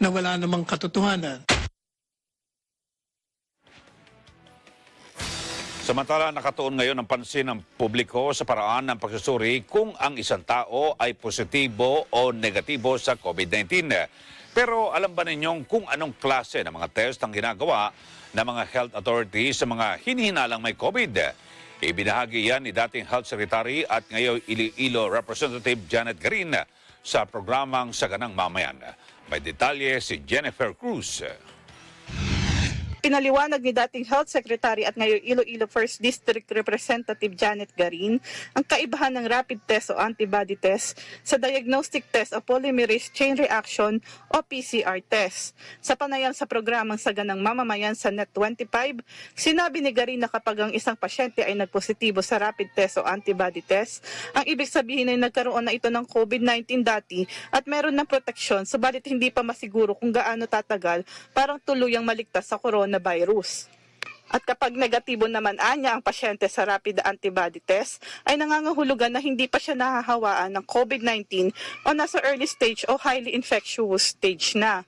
F: na wala namang katotohanan.
A: Samantala, nakatuon ngayon ang pansin ng publiko sa paraan ng pagsusuri kung ang isang tao ay positibo o negatibo sa COVID-19. Pero alam ba ninyong kung anong klase ng mga test ang ginagawa ng mga health authorities sa mga hinihinalang may COVID? Ibinahagi yan ni dating Health Secretary at ngayon Iloilo Representative Janet Garin sa programang Saganang Mamayan. May detalye si Jennifer Cruz.
T: Ipinaliwanag ni dating Health Secretary at ngayon Iloilo 1st District Representative Janet Garin ang kaibahan ng rapid test o antibody test sa diagnostic test o polymerase chain reaction o PCR test. Sa panayam sa programang Saganang Mamamayan sa Net25, sinabi ni Garin na kapag ang isang pasyente ay nagpositibo sa rapid test o antibody test, ang ibig sabihin ay nagkaroon na ito ng COVID-19 dati at meron ng proteksyon, subalit hindi pa masiguro kung gaano tatagal parang tuluyang maligtas sa coronavirus. At kapag negatibo naman anya ang pasyente sa rapid antibody test, ay nangangahulugan na hindi pa siya nahahawaan ng COVID-19 o nasa early stage o highly infectious stage na.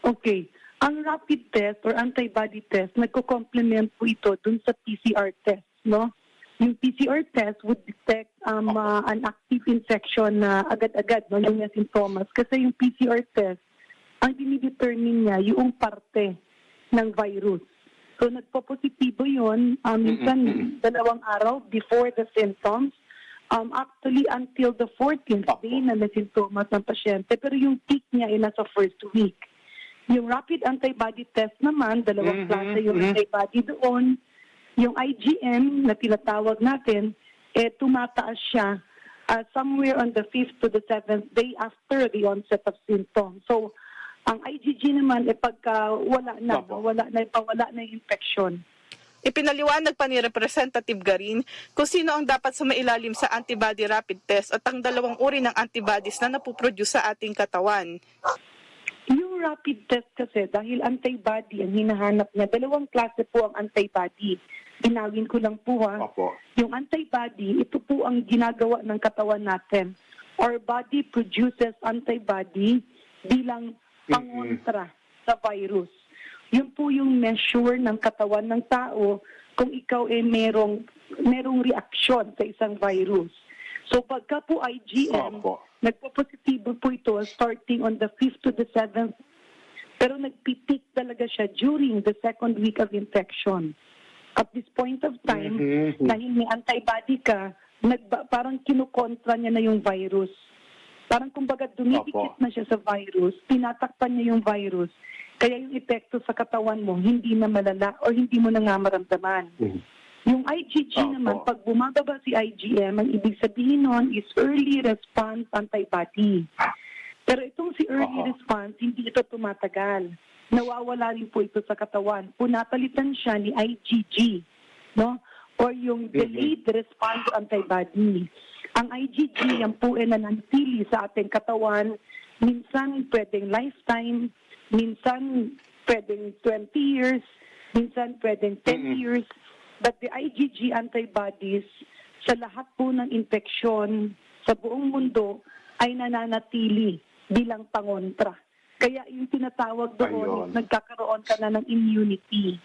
U: Okay. Ang rapid test or antibody test, nagko-complement po ito dun sa PCR test, no? Yung PCR test would detect an active infection na agad-agad, no, yung symptoms. Kasi yung PCR test, ang dinidetermine niya yung parte ng virus. So nagpo-positibo yun, minsan 2 araw before the symptoms, actually until the 14th day na may symptoms ng pasyente, pero yung peak niya ay nasa first week. Yung rapid antibody test naman, 2 klase yung antibody doon. Yung IgM na tinatawag natin, tumataas siya somewhere on the 5th to the 7th day after the onset of symptoms. So, ang IgG naman, pagka wala na yung infection.
T: Ipinaliwanag pa ni Representative Garin kung sino ang dapat sumailalim sa antibody rapid test at ang 2 uri ng antibodies na napuproduce sa ating katawan.
U: Yung rapid test kasi, dahil antibody ang hinahanap niya, 2 klase po ang antibody. Ginawin ko lang po ha. Yung antibody, ito po ang ginagawa ng katawan natin. Our body produces antibody bilang pangontra sa virus. Yun po yung measure ng katawan ng tao kung ikaw ay merong reaksyon sa isang virus. So pagka po IgM, nagpo-positibo po ito starting on the 5th to the 7th. Pero nagpitik talaga siya during the 2nd week of infection. At this point of time, dahil may antibody ka, parang kinukontra niya na yung virus. Parang kumbaga dumidikit na siya sa virus, tinatakpan niya yung virus, kaya yung epekto sa katawan mo hindi na malala o hindi mo na nga maramdaman. Yung IgG naman, pag bumababa si IgM, ang ibig sabihin nun is early response antibody. Pero itong si early response, hindi ito tumatagal. Nawawala rin po ito sa katawan. Punapalitan siya ni IgG, no? Or yung delayed response antibody. Ang IgG, yan po ay nananatili sa ating katawan. Minsan pwedeng lifetime, minsan pwedeng 20 years, minsan pwedeng 10 years. But the IgG antibodies sa lahat po ng infeksyon sa buong mundo ay nananatili bilang pangontra. Kaya yung tinatawag doon, nagkakaroon ka na ng immunity.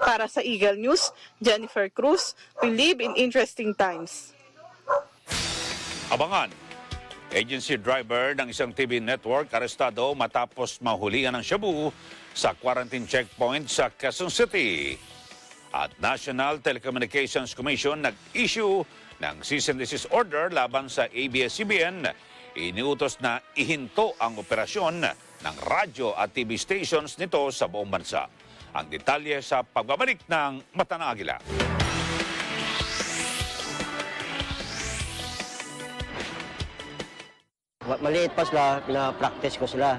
T: Para sa Eagle News, Jennifer Cruz, we live in interesting times.
A: Abangan, agency driver ng isang TV network arestado matapos mahulihan ng shabu sa quarantine checkpoint sa Quezon City. At National Telecommunications Commission nag-issue ng cease and desist order laban sa ABS-CBN. Iniutos na ihinto ang operasyon ng radyo at TV stations nito sa buong bansa. Ang detalye sa pagbabalik ng Mata ng Agila.
V: Maliit pa sila, pina-practice ko sila.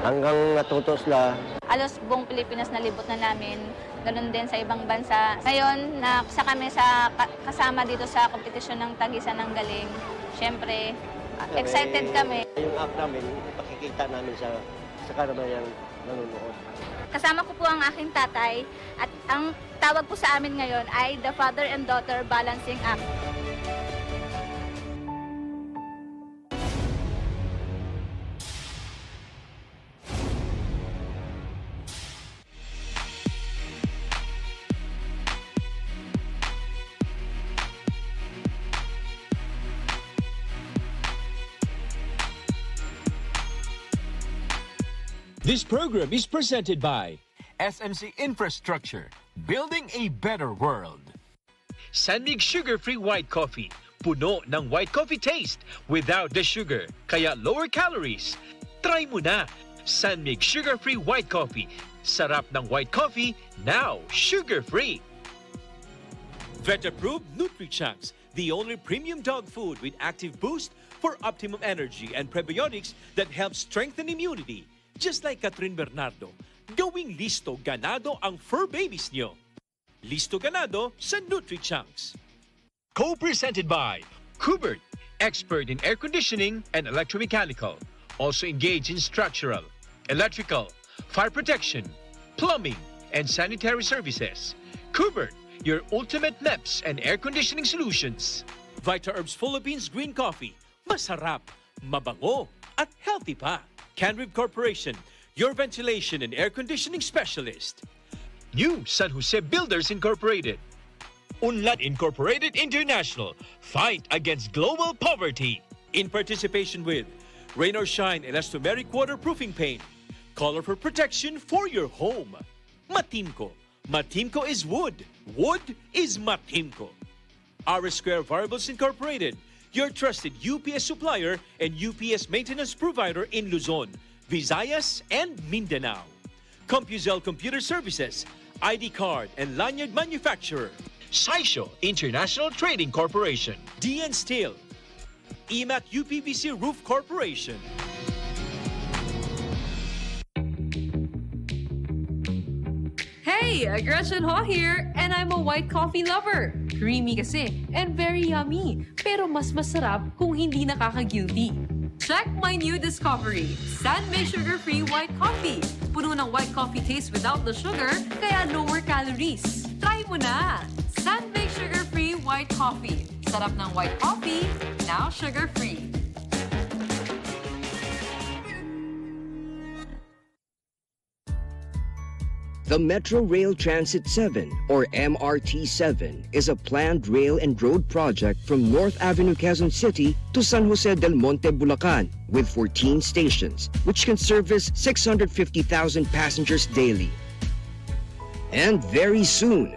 V: Hanggang natuto sila.
W: Alos buong Pilipinas nalibot na namin. Ganun din sa ibang bansa. Ngayon, nakasa kami sa kasama dito sa kompetisyon ng Tagisan ng Galing. Siyempre, excited kami.
V: Yung app namin, ipakikita namin sa karamihan nanonood.
W: Kasama ko po ang aking tatay at ang tawag po sa amin ngayon ay the Father and Daughter Balancing App.
K: This program is presented by SMC Infrastructure, building a better world. Sanmig Sugar-Free White Coffee, puno ng white coffee taste without the sugar, kaya lower calories. Try mo na, Sanmig Sugar-Free White Coffee, Sarap ng white coffee, now sugar-free. Vet-approved NutriChunks, the only premium dog food with active boost for optimum energy and prebiotics that help strengthen immunity. Just like Catherine Bernardo, gawing listo ganado ang fur babies nyo. Listo ganado sa NutriChunks. Co-presented by Kubert, expert in air conditioning and electromechanical. Also engaged in structural, electrical, fire protection, plumbing, and sanitary services. Kubert, your ultimate MEPS and air conditioning solutions. Vita Herbs Philippines Green Coffee. Masarap, mabango, at healthy pa. Canrib Corporation, your ventilation and air conditioning specialist. New San Jose Builders Incorporated. Unlad Incorporated International. Fight against global poverty. In participation with Rain or Shine Elastomeric Waterproofing Paint. Color for protection for your home. Matimco. Matimco is wood. Wood is Matimco. R Square Variables Incorporated. Your trusted UPS supplier and UPS maintenance provider in Luzon, Visayas, and Mindanao. CompuZell Computer Services. ID card and lanyard manufacturer. Saisho International Trading Corporation. DN Steel. EMAT UPVC Roof Corporation.
L: Hey, Gretchen Ho here, and I'm a white coffee lover. Creamy kasi, and very yummy. Pero mas masarap kung hindi nakaka-guilty. Check my new discovery, San-Made Sugar-Free White Coffee. Puno ng white coffee taste without the sugar, kaya lower calories. Try mo na! San-Made Sugar-Free White Coffee. Sarap ng white coffee, now sugar-free.
M: The Metro Rail Transit 7, or MRT-7, is a planned rail and road project from North Avenue, Quezon City to San Jose del Monte, Bulacan, with 14 stations, which can service 650,000 passengers daily. And very soon,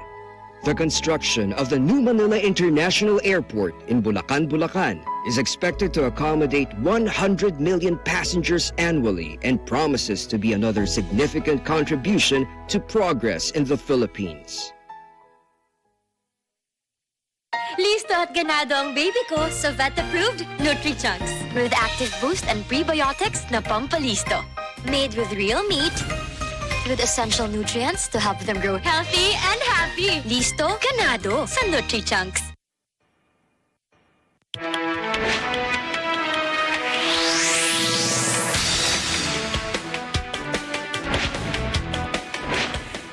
M: the construction of the new Manila International Airport in Bulacan, Bulacan is expected to accommodate 100 million passengers annually and promises to be another significant contribution to progress in the Philippines.
P: Listo at ganado ang baby ko sa vet-approved NutriChunks with active boost and prebiotics na pampalisto. Made with real meat, with essential nutrients to help them grow healthy and happy. Listo, ganado sa NutriChunks.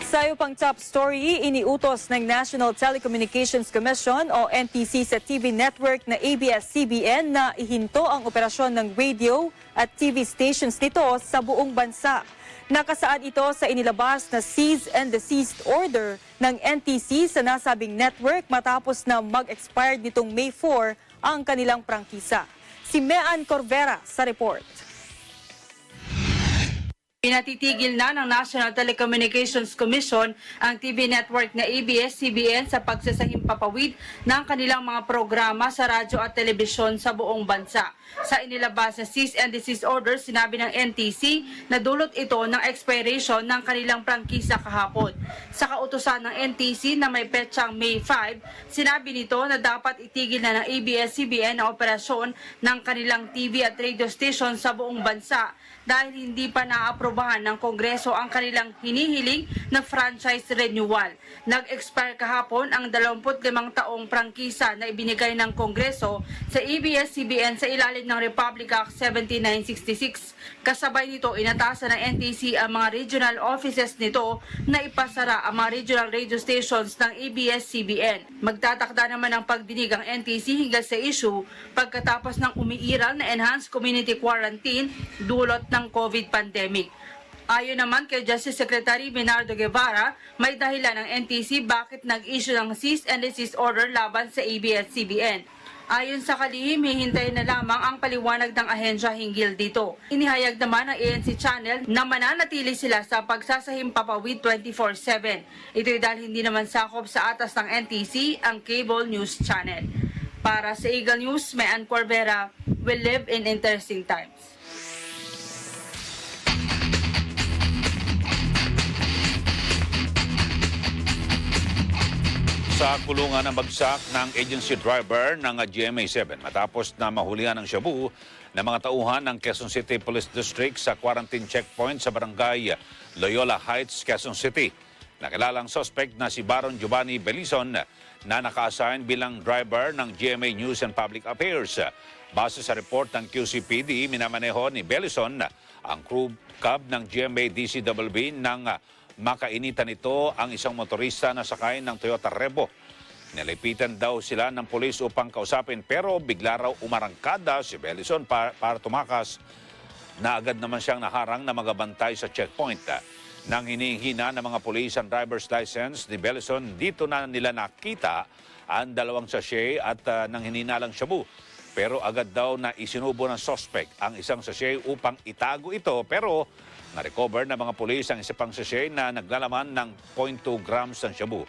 B: Sa iyo pang top story, iniutos ng National Telecommunications Commission o NTC sa TV network na ABS-CBN na ihinto ang operasyon ng radio at TV stations nito sa buong bansa. Nakasaad ito sa inilabas na cease and desist order ng NTC sa nasabing network matapos na mag-expired nitong May 4 ang kanilang prangkisa. Si Mean Corvera sa report.
N: Pinatitigil na ng National Telecommunications Commission ang TV network na ABS-CBN sa pagsasahimpapawid ng kanilang mga programa sa radyo at telebisyon sa buong bansa. Sa inilabas na cease and desist order, sinabi ng NTC na dulot ito ng expiration ng kanilang prangkisa kahapon. Sa kautusan ng NTC na may petsang May 5, sinabi nito na dapat itigil na ng ABS-CBN ang operasyon ng kanilang TV at radio station sa buong bansa dahil hindi pa naaprubahan ng Kongreso ang kanilang hinihiling na franchise renewal. Nag-expire kahapon ang 25 taong prangkisa na ibinigay ng Kongreso sa ABS-CBN sa ilalim ng Republic Act 17966. Kasabay nito, inatasan ng NTC ang mga regional offices nito na ipasara ang mga regional radio stations ng ABS-CBN. Magtatakda naman ng pagdinig ang NTC hingga sa issue pagkatapos ng umiiral na enhanced community quarantine dulot ng COVID pandemic. Ayon naman kay Justice Secretary Bernardo Guevara, may dahilan ng NTC bakit nag-issue ng cease and desist order laban sa ABS-CBN. Ayon sa kalihim, hihintayin na lamang ang paliwanag ng ahensya hinggil dito. Inihayag naman ng ANC channel na mananatili sila sa pagsasahimpapawid 24/7. Ito'y dahil hindi naman sakop sa atas ng NTC ang cable news channel. Para sa Eagle News, Mean Corvera, we live in interesting times.
A: Sa kulungan ng bagsak ng agency driver ng GMA7 matapos na mahulihan ng shabu ng mga tauhan ng Quezon City Police District sa quarantine checkpoint sa barangay Loyola Heights, Quezon City. Nakilalang suspect na si Baron Giovanni Belison na naka-assign bilang driver ng GMA News and Public Affairs. Base sa report ng QCPD, minamaneho ni Belison ang crew cab ng GMA DCWB nang makainitan nito ang isang motorista na sakay ng Toyota Revo. Nilipitan daw sila ng pulis upang kausapin pero bigla raw umarangkada si Belison para tumakas na agad naman siyang naharang na magabantay sa checkpoint. Nang hinihina ng mga pulis ang driver's license ni Belison, dito na nila nakita ang dalawang sachet at nang hininalang shabu. Pero agad daw na isinubo ng suspect ang isang sachet upang itago ito pero na-recover ng mga pulis ang isa pang sachet na naglalaman ng 0.2 grams ng shabu.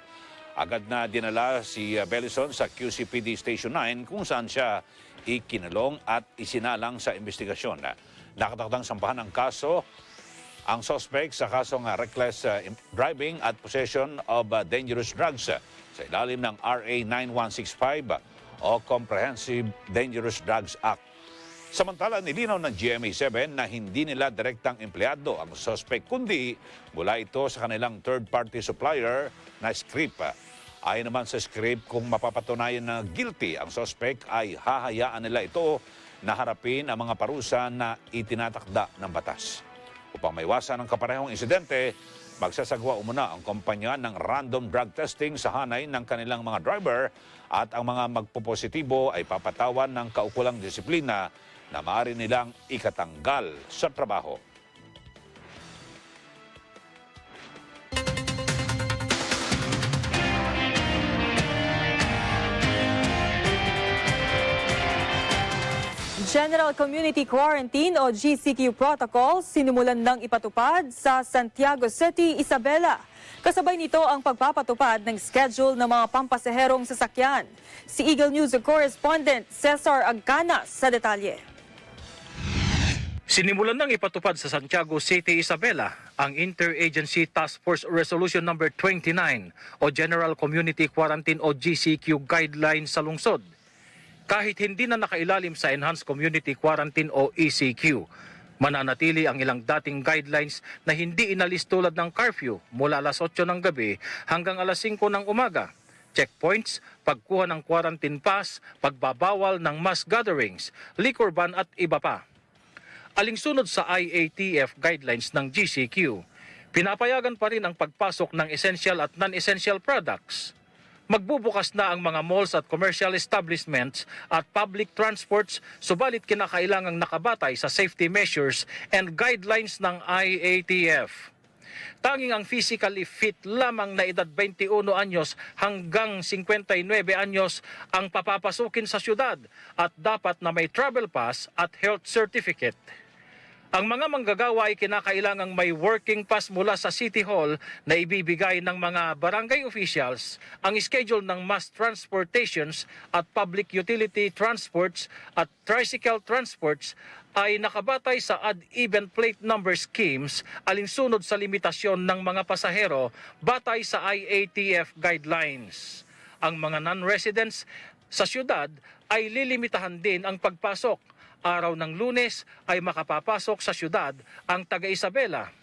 A: Agad na dinala si Belison sa QCPD Station 9 kung saan siya ikinulong at isinalang sa investigasyon. Nakatakdang sampahan ng kaso ang suspect sa kasong reckless driving at possession of dangerous drugs sa ilalim ng RA 9165 o Comprehensive Dangerous Drugs Act. Samantala, nilinaw ng GMA7 na hindi nila direktang empleyado ang suspect kundi mula ito sa kanilang third-party supplier na script. Ayon naman sa script, kung mapapatunayan na guilty ang suspect ay hahayaan nila ito na harapin ang mga parusa na itinatakda ng batas. Upang maiwasan ang kaparehong insidente, magsasagawa umuna ang kumpanya ng random drug testing sa hanay ng kanilang mga driver at ang mga magpopositibo ay papatawan ng kaukulang disiplina na maaari nilang ikatanggal sa trabaho.
B: General Community Quarantine o GCQ Protocol sinimulan ng ipatupad sa Santiago City, Isabela. Kasabay nito ang pagpapatupad ng schedule ng mga pampasaherong sasakyan. Si Eagle News correspondent Cesar Agcanas sa detalye.
D: Sinimulan ng ipatupad sa Santiago City, Isabela ang Interagency Task Force Resolution No. 29 o General Community Quarantine o GCQ Guidelines sa lungsod. Kahit hindi na nakailalim sa Enhanced Community Quarantine o ECQ, mananatili ang ilang dating guidelines na hindi inalis tulad ng curfew mula alas 8 ng gabi hanggang alas 5 ng umaga. Checkpoints, pagkuha ng quarantine pass, pagbabawal ng mass gatherings, liquor ban at iba pa. Alinsunod sa IATF guidelines ng GCQ, pinapayagan pa rin ang pagpasok ng essential at non-essential products. Magbubukas na ang mga malls at commercial establishments at public transports, subalit kinakailangang nakabatay sa safety measures and guidelines ng IATF. Tanging ang physically fit lamang na edad 21 anyos hanggang 59 anyos ang papapasukin sa syudad at dapat na may travel pass at health certificate. Ang mga manggagawa ay kinakailangang may working pass mula sa City Hall na ibibigay ng mga barangay officials, ang schedule ng mass transportations at public utility transports at tricycle transports ay nakabatay sa odd-even plate number schemes alinsunod sa limitasyon ng mga pasahero batay sa IATF guidelines. Ang mga non-residents sa syudad ay lilimitahan din ang pagpasok. Araw ng Lunes ay makapapasok sa syudad ang taga Isabela,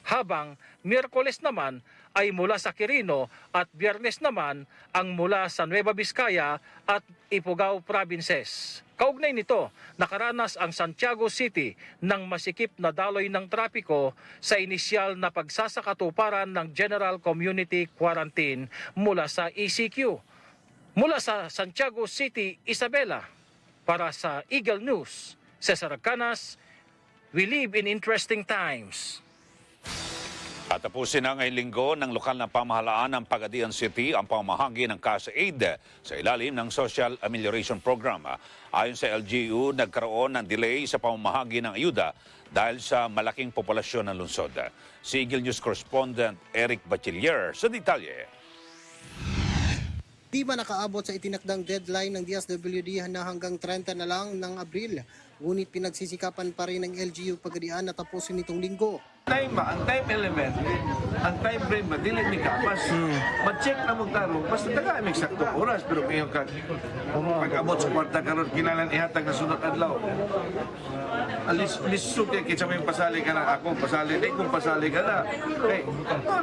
D: habang Miyerkules naman ay mula sa Quirino at Biyernes naman ang mula sa Nueva Vizcaya at Ifugao provinces. Kaugnay nito, nakaranas ang Santiago City ng masikip na daloy ng trapiko sa inisyal na pagsasakatuparan ng General Community Quarantine mula sa ECQ. Mula sa Santiago City, Isabela, para sa Eagle News, Cesar Agcanas, we live in interesting times.
A: At tapusin na ngayong linggo ng lokal na pamahalaan ng Pagadian City ang pamahagi ng cash aid sa ilalim ng Social Amelioration Program. Ayon sa LGU, nagkaroon ng delay sa pamahagi ng ayuda dahil sa malaking populasyon ng lungsod. Si Eagle News correspondent Eric Bachiller sa detalye.
E: Di ba nakaabot sa itinakdang deadline ng DSWD na hanggang 30 na lang ng Abril, ngunit pinagsisikapan pa rin ng LGU Pagadian na tapusin nitong linggo.
G: Ang time element, ang time frame ba, dili ni kapas. Ma-check na mo tarong, basta taga may saktong oras, pero kayo pag-abot sa kwarta karon kinalan ihatag na sunod adlaw. Alis kay kitsa may pasali ka na ako, pasali din kung pasali ka na. Okay,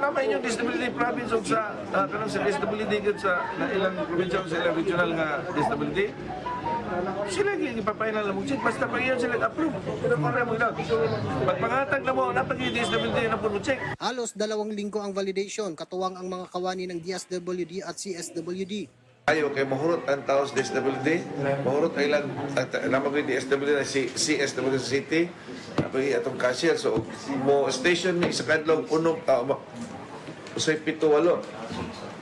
G: naman inyong disability province o sa disability sa ilang provincial sa ilang regional nga disability. Sila ipapailan na mo check, basta pag iyon sila approve. Pero para mo lang, pagpangatag na mo, napag-disability na po mo check.
E: Halos 2 linggo ang validation, katuwang ang mga kawani ng DSWD at CSWD.
G: Ayaw kay mahurot ang tao sa disability, mahurot ay lang, naman ko yung DSWD na CSWD sa city, napag atong cashier, so mo station ni sa kadlong unong tao, usay 7-8.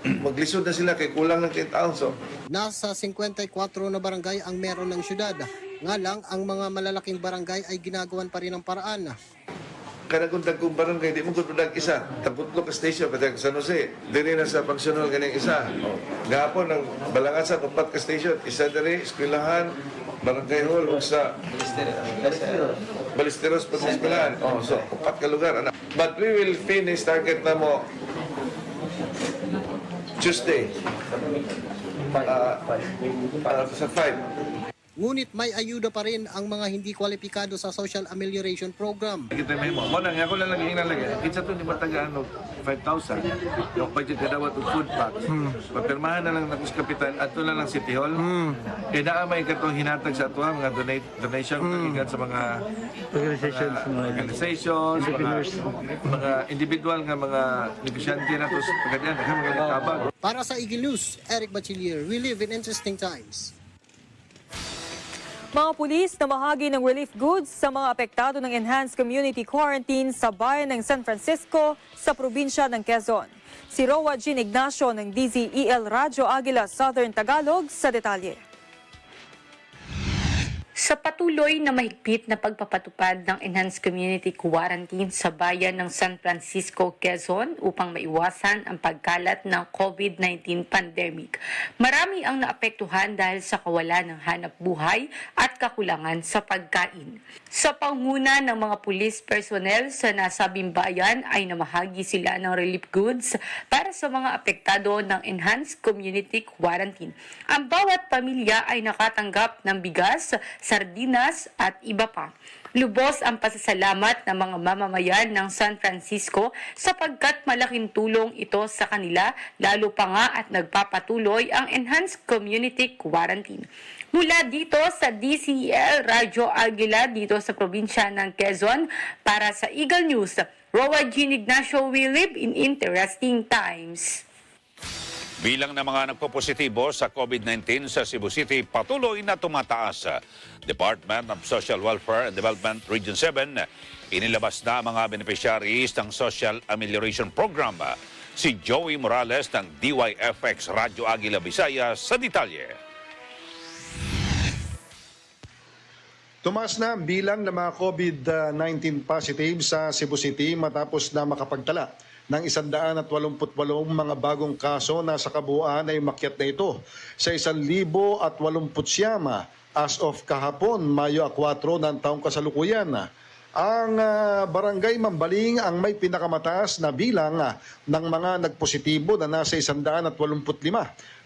G: Maglisod na sila kay kulang ng tao. So
E: nasa 54 na barangay ang meron ng syudad. Nga lang, ang mga malalaking barangay ay ginagawan pa rin ng paraan.
G: Kada kung tagkong barangay, di mo kung isa. Tagputlo ka station, pati San Jose. Dili na sa functional ganyan isa. Gapon, ang Balangasan, 4 ka station. Isa dali, eskwelahan, barangay hall, sa Balisteros, pati eskwelahan. So, 4 ka lugar. But we will finish target na mo Tuesday sa 5.
E: Ngunit may ayuda pa rin ang mga hindi kwalipikado sa Social Amelioration Program.
G: Kita may mo. Muna, ako lang lagi hinalagay. Kita ito, di ba tagaan 5,000? Yung budget na dapat food packs. Papirmahan na lang na kus kapitan at ito na lang City Hall. Kaya naamay ka itong hinatag sa ito, mga donation sa mga organizations, mga individual nga mga negosyante na ito sa pagkadian.
E: Para sa Agila News, Eric Bachiller, we live in interesting times.
B: Mga pulis na mahagi ng relief goods sa mga apektado ng enhanced community quarantine sa bayan ng San Francisco sa probinsya ng Quezon. Si Roa Jean Ignacio ng DZEL Radyo Agila Southern Tagalog sa detalye.
H: Sa patuloy na mahigpit na pagpapatupad ng Enhanced Community Quarantine sa bayan ng San Francisco, Quezon upang maiwasan ang pagkalat ng COVID-19 pandemic, marami ang naapektuhan dahil sa kawalan ng hanap buhay at kakulangan sa pagkain. Sa panguna ng mga police personnel sa nasabing bayan ay namahagi sila ng relief goods para sa mga apektado ng Enhanced Community Quarantine. Ang bawat pamilya ay nakatanggap ng bigas, sardinas at iba pa. Lubos ang pasasalamat ng mga mamamayan ng San Francisco sapagkat malaking tulong ito sa kanila, lalo pa nga at nagpapatuloy ang Enhanced Community Quarantine. Mula dito sa DZEL Radyo Agila dito sa probinsya ng Quezon, para sa Eagle News, Roa Jean Ignacio, we live in interesting times.
A: Bilang ng mga nagpopositibo sa COVID-19 sa Cebu City patuloy na tumataas. Department of Social Welfare and Development Region 7, inilabas na mga beneficiaries ng Social Amelioration Program. Si Joey Morales ng DYFX Radyo Agila Bisaya sa detalye.
I: Tumaas na ang bilang ng mga COVID-19 positive sa Cebu City matapos na makapagtala ng 188 mga bagong kaso na sa kabuuan ay umakyat na ito sa 1,089 as of kahapon, Mayo 4 ng taong kasalukuyan. Ang barangay Mambaling ang may pinakamataas na bilang ng mga nagpositibo na nasa 185.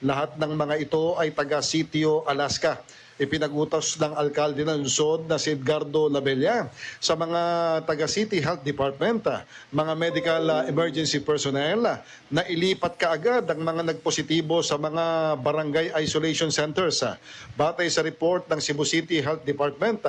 I: Lahat ng mga ito ay taga Sitio, Alaska. Ipinagutos ng alkalde ng lungsod na si Edgardo Labella sa mga taga-City Health Department, mga medical emergency personnel na ilipat kaagad ang mga nagpositibo sa mga barangay isolation centers. Batay sa report ng Cebu City Health Department,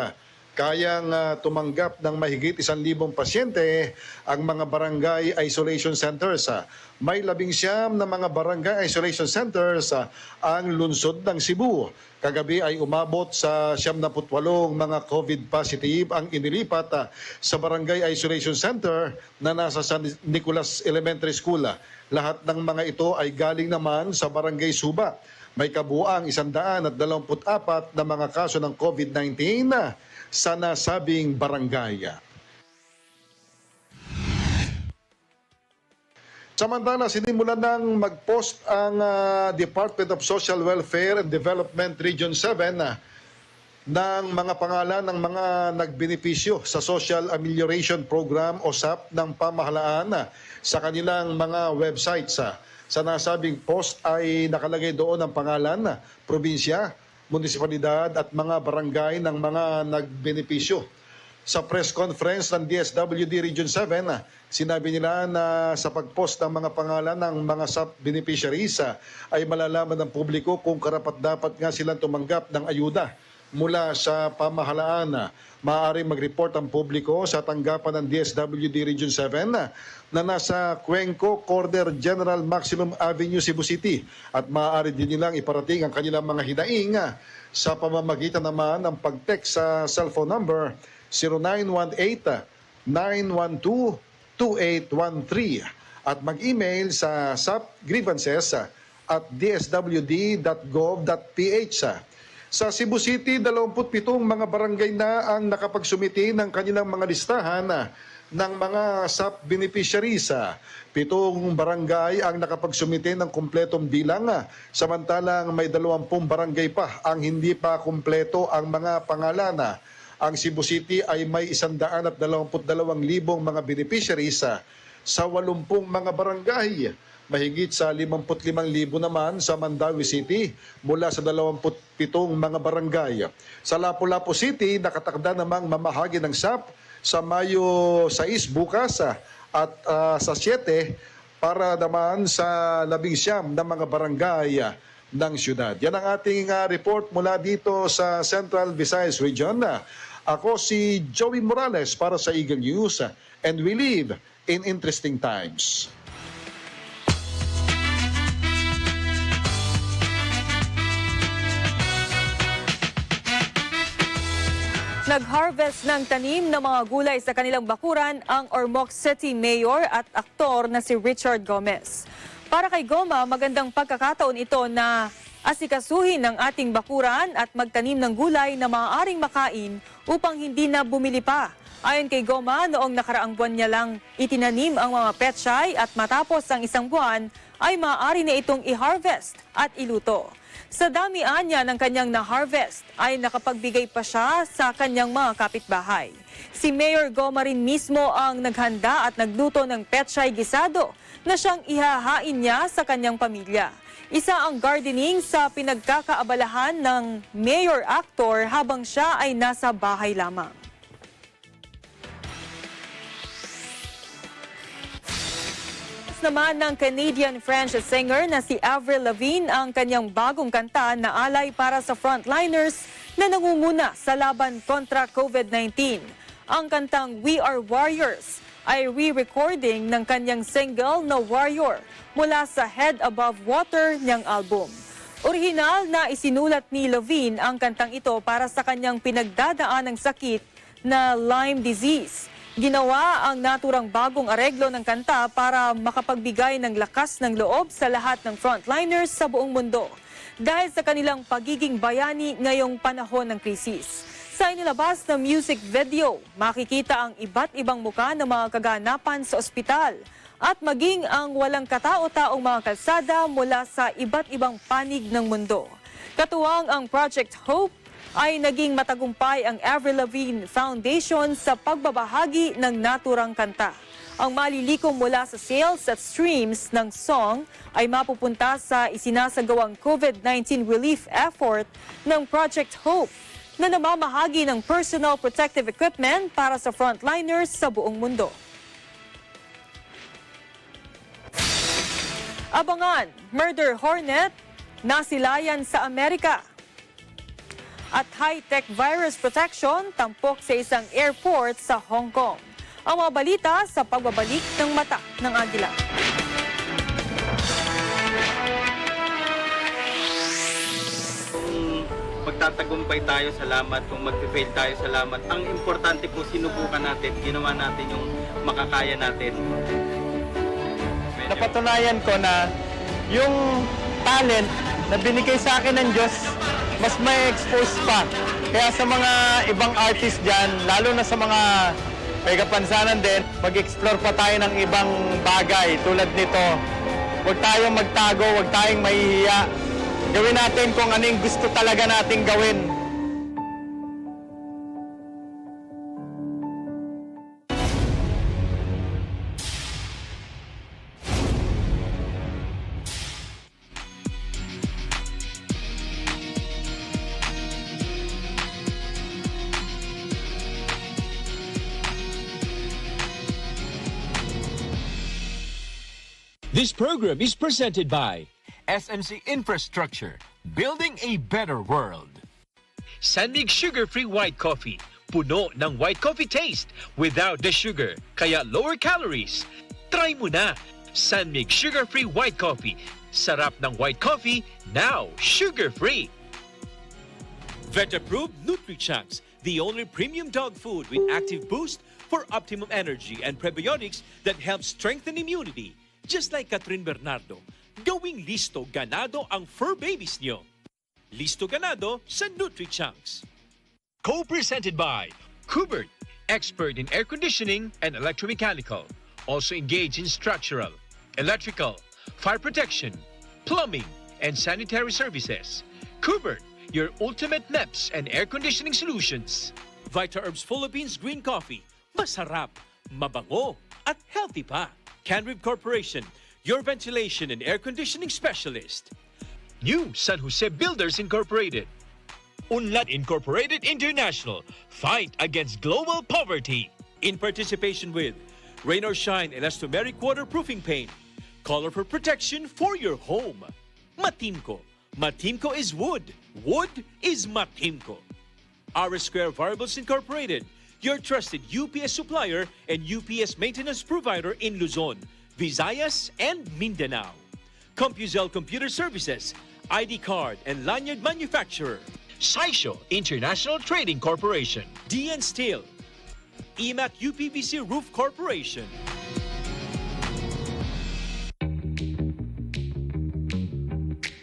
I: kayang tumanggap ng mahigit 1,000 pasyente ang mga barangay isolation centers. May 19 na mga barangay isolation centers ang lungsod ng Cebu. Kagabi ay umabot sa 78 mga COVID positive ang inilipat sa barangay isolation center na nasa San Nicolas Elementary School. Lahat ng mga ito ay galing naman sa barangay Suba. May kabuuang 124 na mga kaso ng COVID-19 sa nasabing barangay. Samantala, sinimulan ng mag-post ang Department of Social Welfare and Development Region 7 ng mga pangalan ng mga nagbenepisyo sa Social Amelioration Program o SAP ng pamahalaan sa kanilang mga websites. Sa nasabing post ay nakalagay doon ang pangalan, probinsya, munisipalidad at mga barangay ng mga nagbenepisyo. Sa press conference ng DSWD Region 7, sinabi nila na sa pagpost ng mga pangalan ng mga SAP beneficiaries ay malalaman ng publiko kung karapat-dapat nga silang tumanggap ng ayuda mula sa pamahalaan. Maaaring mag-report ang publiko sa tanggapan ng DSWD Region 7 na nasa Cuenco Corner General Maximum Avenue, Cebu City, at maaari din nilang iparating ang kanilang mga hinaing sa pamamagitan naman ng pag-text sa cellphone number 0918-912-2813 at mag-email sa sapgrievances@dswd.gov.ph. Sa Cebu City, 27 mga barangay na ang nakapagsumiti ng kanilang mga listahan ng mga SAP beneficiaries. 7 barangay ang nakapagsumite ng kumpletong bilang, samantalang may 20 barangay pa ang hindi pa kumpleto ang mga pangalan. Ang Cebu City ay may 122,000 mga beneficiaries sa 80 mga barangay. Mahigit sa 55,000 naman sa Mandawi City mula sa 27 mga barangay. Sa Lapu-Lapu City, nakatakda namang mamahagi ng SAP sa Mayo 6 bukas at sa 7 para naman sa 19 na mga barangay ng syudad. Yan ang ating report mula dito sa Central Visayas Region. Ako si Joey Morales para sa Eagle News, and we live in interesting times.
B: Nag-harvest ng tanim ng mga gulay sa kanilang bakuran ang Ormoc City Mayor at aktor na si Richard Gomez. Para kay Goma, magandang pagkakataon ito na asikasuhin ng ating bakuran at magtanim ng gulay na maaaring makain upang hindi na bumili pa. Ayon kay Goma, noong nakaraang buwan niya lang itinanim ang mga pechay at matapos ang 1 buwan ay maaari na itong i-harvest at iluto. Sa damian niya ng kanyang na-harvest ay nakapagbigay pa siya sa kanyang mga kapitbahay. Si Mayor Goma rin mismo ang naghanda at nagluto ng pechay gisado na siyang ihahain niya sa kanyang pamilya. Isa ang gardening sa pinagkakaabalahan ng mayor-actor habang siya ay nasa bahay lamang. Naman ng Canadian-French singer na si Avril Lavigne ang kanyang bagong kanta na alay para sa frontliners na nangunguna sa laban kontra COVID-19. Ang kantang We Are Warriors ay re-recording ng kanyang single na Warrior mula sa Head Above Water niyang album. Orihinal na isinulat ni Lavigne ang kantang ito para sa kanyang pinagdadaan ng sakit na Lyme disease. Ginawa ang naturang bagong areglo ng kanta para makapagbigay ng lakas ng loob sa lahat ng frontliners sa buong mundo dahil sa kanilang pagiging bayani ngayong panahon ng krisis. Sa inilabas na music video, makikita ang iba't ibang muka ng mga kaganapan sa ospital at maging ang walang katao-taong mga kalsada mula sa iba't ibang panig ng mundo. Katuwang ang Project Hope, ay naging matagumpay ang Avril Lavigne Foundation sa pagbabahagi ng naturang kanta. Ang malilikom mula sa sales at streams ng song ay mapupunta sa isinasagawang COVID-19 relief effort ng Project Hope na namamahagi ng personal protective equipment para sa frontliners sa buong mundo. Abangan, murder hornet, nasilayan sa Amerika. At high-tech virus protection tampok sa isang airport sa Hong Kong. Ang mga balita sa pagbabalik ng mata ng Agila.
C: Kung magtatagumpay tayo, salamat. Kung mag-fail tayo, salamat. Ang importante po, sinubukan natin, ginawa natin yung makakaya natin.
J: Napatunayan ko na yung talent na binigay sa akin ng Diyos, mas may expose pa. Kaya sa mga ibang artist dyan, lalo na sa mga may kapansanan din, mag-explore pa tayo ng ibang bagay tulad nito. Huwag tayong magtago, huwag tayong mahihiya. Gawin natin kung ano yung gusto talaga nating gawin.
K: This program is presented by SMC Infrastructure, building a better world. Sanmig Sugar-Free White Coffee. Puno ng white coffee taste without the sugar, kaya lower calories. Try mo na! Sanmig Sugar-Free White Coffee. Sarap ng white coffee, now sugar-free. Vet-approved NutriChunks, the only premium dog food with active boost for optimum energy and prebiotics that help strengthen immunity. Just like Catherine Bernardo, gawing listo ganado ang fur babies nyo. Listo ganado sa NutriChunks. Co-presented by Kubert, expert in air conditioning and electromechanical. Also engaged in structural, electrical, fire protection, plumbing, and sanitary services. Kubert, your ultimate MEPS and air conditioning solutions. Vita Herbs Philippines Green Coffee. Masarap, mabango, at healthy pa. Canrib Corporation, your ventilation and air conditioning specialist. New San Jose Builders Incorporated. Unlad Incorporated International. Fight against global poverty. In participation with Rain or Shine Elastomeric Waterproofing Paint. Color for protection for your home. Matimco. Matimco is wood. Wood is Matimco. R Square Variables Incorporated. Your trusted UPS supplier and UPS maintenance provider in Luzon, Visayas, and Mindanao. CompuZell Computer Services. ID card and lanyard manufacturer. Saisho International Trading Corporation. DN Steel. EMAC UPVC Roof Corporation.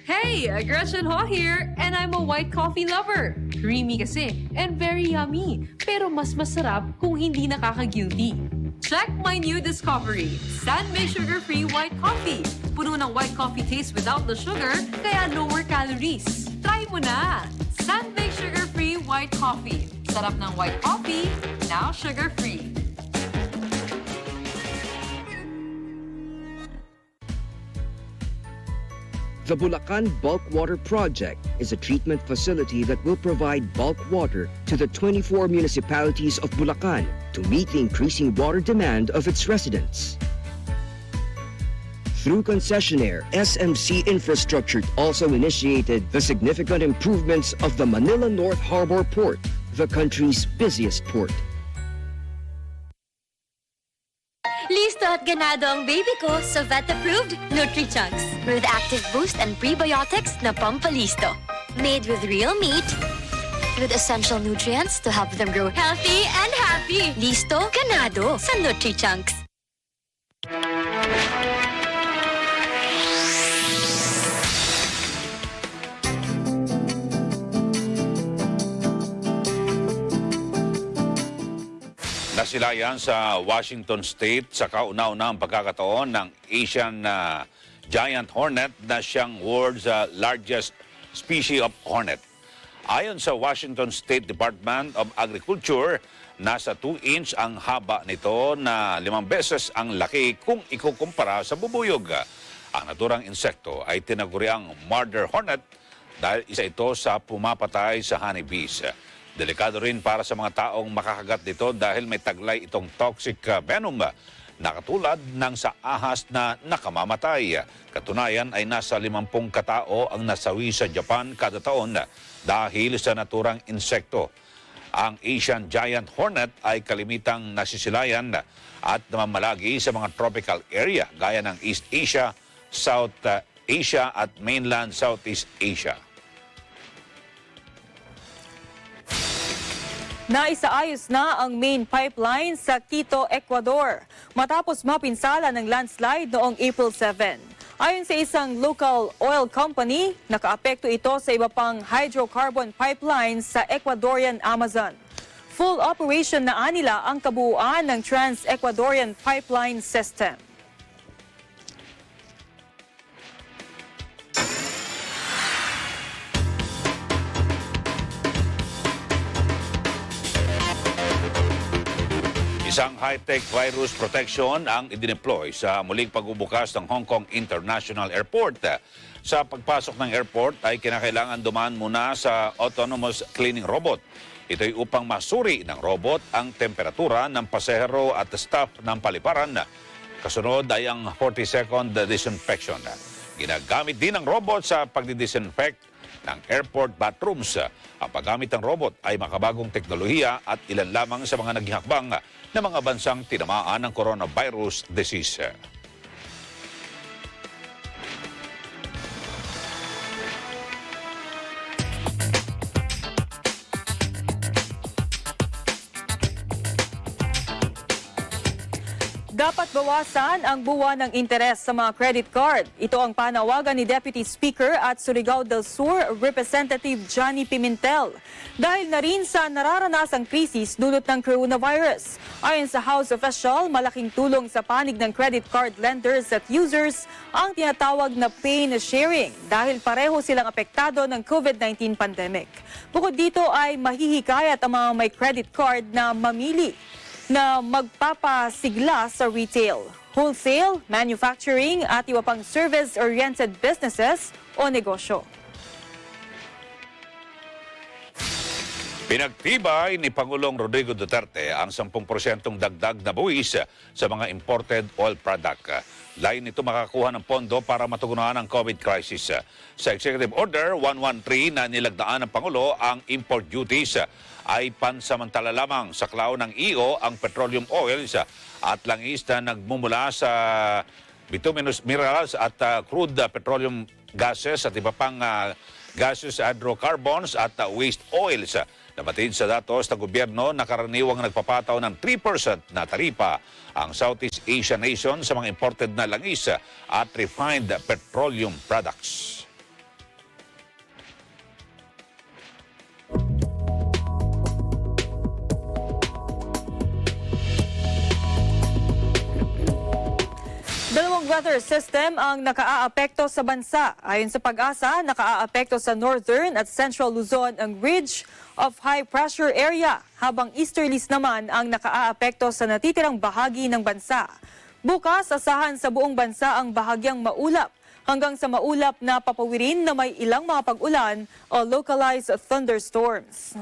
L: Hey, Gretchen Ho here, and I'm a white coffee lover. Creamy kasi, and very yummy. Pero mas masarap kung hindi nakaka-guilty. Check my new discovery, Sanmig Sugar-Free White Coffee. Puno ng white coffee taste without the sugar, kaya lower calories. Try mo na! Sanmig Sugar-Free White Coffee. Sarap ng white coffee, now sugar-free.
M: The Bulacan Bulk Water Project is a treatment facility that will provide bulk water to the 24 municipalities of Bulacan to meet the increasing water demand of its residents. Through concessionaire, SMC Infrastructure also initiated the significant improvements of the Manila North Harbor Port, the country's busiest port.
P: Listo at ganado ang baby ko sa vet-approved NutriChunks with active boost and prebiotics na pampalisto. Made with real meat, with essential nutrients to help them grow healthy and happy. Listo, ganado sa NutriChunks.
A: Nasilayan sa Washington State sa kauna-unahang pagkakataon ng Asian giant hornet na siyang world's largest species of hornet. Ayon sa Washington State Department of Agriculture, nasa 2 inch ang haba nito na 5 beses ang laki kung ikukumpara sa bubuyog. Ang naturang insekto ay tinaguriang murder hornet dahil isa ito sa pumapatay sa honeybees. Delikado rin para sa mga taong makakagat dito dahil may taglay itong toxic venom na katulad ng sa ahas na nakamamatay. Katunayan ay nasa 50 katao ang nasawi sa Japan kada taon dahil sa naturang insekto. Ang Asian giant hornet ay kalimitang nasisilayan at namamalagi sa mga tropical area gaya ng East Asia, South Asia at mainland Southeast Asia.
B: Naisaayos na ang main pipeline sa Quito, Ecuador matapos mapinsala ng landslide noong April 7. Ayon sa isang local oil company, nakaapekto ito sa iba pang hydrocarbon pipelines sa Ecuadorian Amazon. Full operation na nila ang kabuuan ng Trans-Ecuadorian Pipeline System.
A: Isang high-tech virus protection ang idineploy sa muling pagbubukas ng Hong Kong International Airport. Sa pagpasok ng airport ay kinakailangan dumaan muna sa autonomous cleaning robot. Ito'y upang masuri ng robot ang temperatura ng pasahero at staff ng paliparan Kasunod ay ang 40-second disinfection. Ginagamit din ang robot sa pagdidisinfect ng airport bathrooms. Ang paggamit ng robot ay makabagong teknolohiya at ilan lamang sa mga naging hakbang ng mga bansang tinamaan ng coronavirus disease.
B: Dapat bawasan ang buwan ng interes sa mga credit card. Ito ang panawagan ni Deputy Speaker at Surigao del Sur Representative Johnny Pimentel. Dahil na rin sa nararanasang krisis dulot ng coronavirus. Ayon sa House official, malaking tulong sa panig ng credit card lenders at users ang tinatawag na pain sharing dahil pareho silang apektado ng COVID-19 pandemic. Bukod dito ay mahihikayat ang mga may credit card na mamili na magpapasigla sa retail, wholesale, manufacturing at iba pang service-oriented businesses o negosyo.
A: Pinagtibay ni Pangulong Rodrigo Duterte ang 10% dagdag na buwis sa mga imported oil product. Lain nito makakuha ng pondo para matugunan ang COVID crisis. Sa Executive Order 113 na nilagdaan ng Pangulo, ang import duties ay pansamantala lamang sa klaw ng EO ang petroleum oils at langis na nagmumula sa bituminous minerals at crude petroleum gases at iba pang gases, hydrocarbons at waste oils. Nabatid sa datos ng gobyerno na karaniwang nagpapataw ng 3% na taripa ang Southeast Asian nation sa mga imported na langis at refined petroleum products.
B: Dalawang weather system ang nakaaapekto sa bansa. Ayon sa Pag-asa, nakaaapekto sa northern at central Luzon ang ridge of high pressure area, habang easterlies naman ang nakaaapekto sa natitirang bahagi ng bansa. Bukas, asahan sa buong bansa ang bahagyang maulap hanggang sa maulap na papawirin na may ilang mga pag-ulan o localized thunderstorms.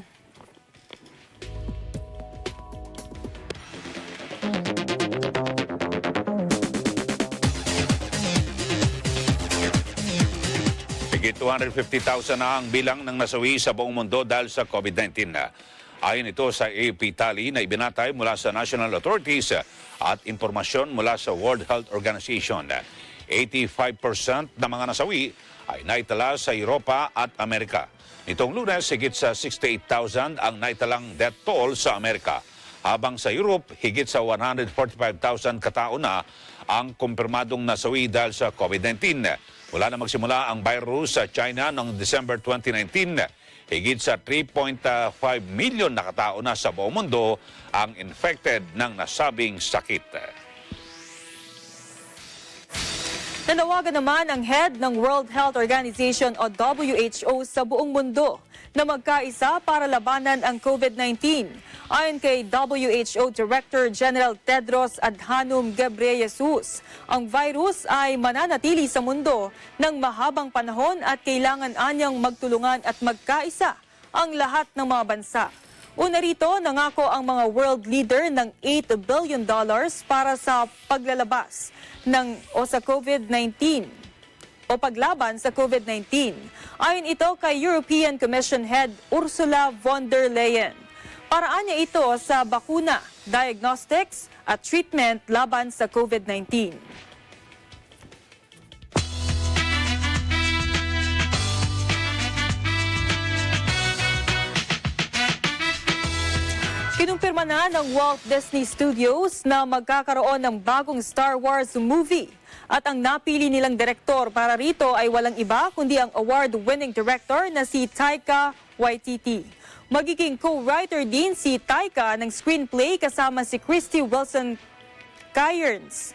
A: Higit 250,000 na ang bilang ng nasawi sa buong mundo dahil sa COVID-19. Ayon ito sa AFP tally na ibinatay mula sa national authorities at impormasyon mula sa World Health Organization. 85% ng mga nasawi ay naitala sa Europa at Amerika. Nitong Lunes, higit sa 68,000 ang naitalang death toll sa Amerika. Habang sa Europe, higit sa 145,000 katao na ang kumpirmadong nasawi dahil sa COVID-19. Mula na magsimula ang virus sa China noong December 2019, higit sa 3.5 million na katao na sa buong mundo ang infected ng nasabing sakit.
B: Nanawagan naman ang head ng World Health Organization o WHO sa buong mundo na magkaisa para labanan ang COVID-19. Ayon kay WHO Director General Tedros Adhanom Ghebreyesus, ang virus ay mananatili sa mundo ng mahabang panahon at kailangan anyang magtulungan at magkaisa ang lahat ng mga bansa. Una rito, nangako ang mga world leader ng $8 billion para sa paglalabas sa COVID-19 o paglaban sa COVID-19. Ayon ito kay European Commission Head Ursula von der Leyen. Paraan niya ito sa bakuna, diagnostics at treatment laban sa COVID-19. Kinumpirma na ng Walt Disney Studios na magkakaroon ng bagong Star Wars movie. At ang napili nilang direktor para rito ay walang iba kundi ang award-winning director na si Taika Waititi. Magiging co-writer din si Taika ng screenplay kasama si Christy Wilson Cairns.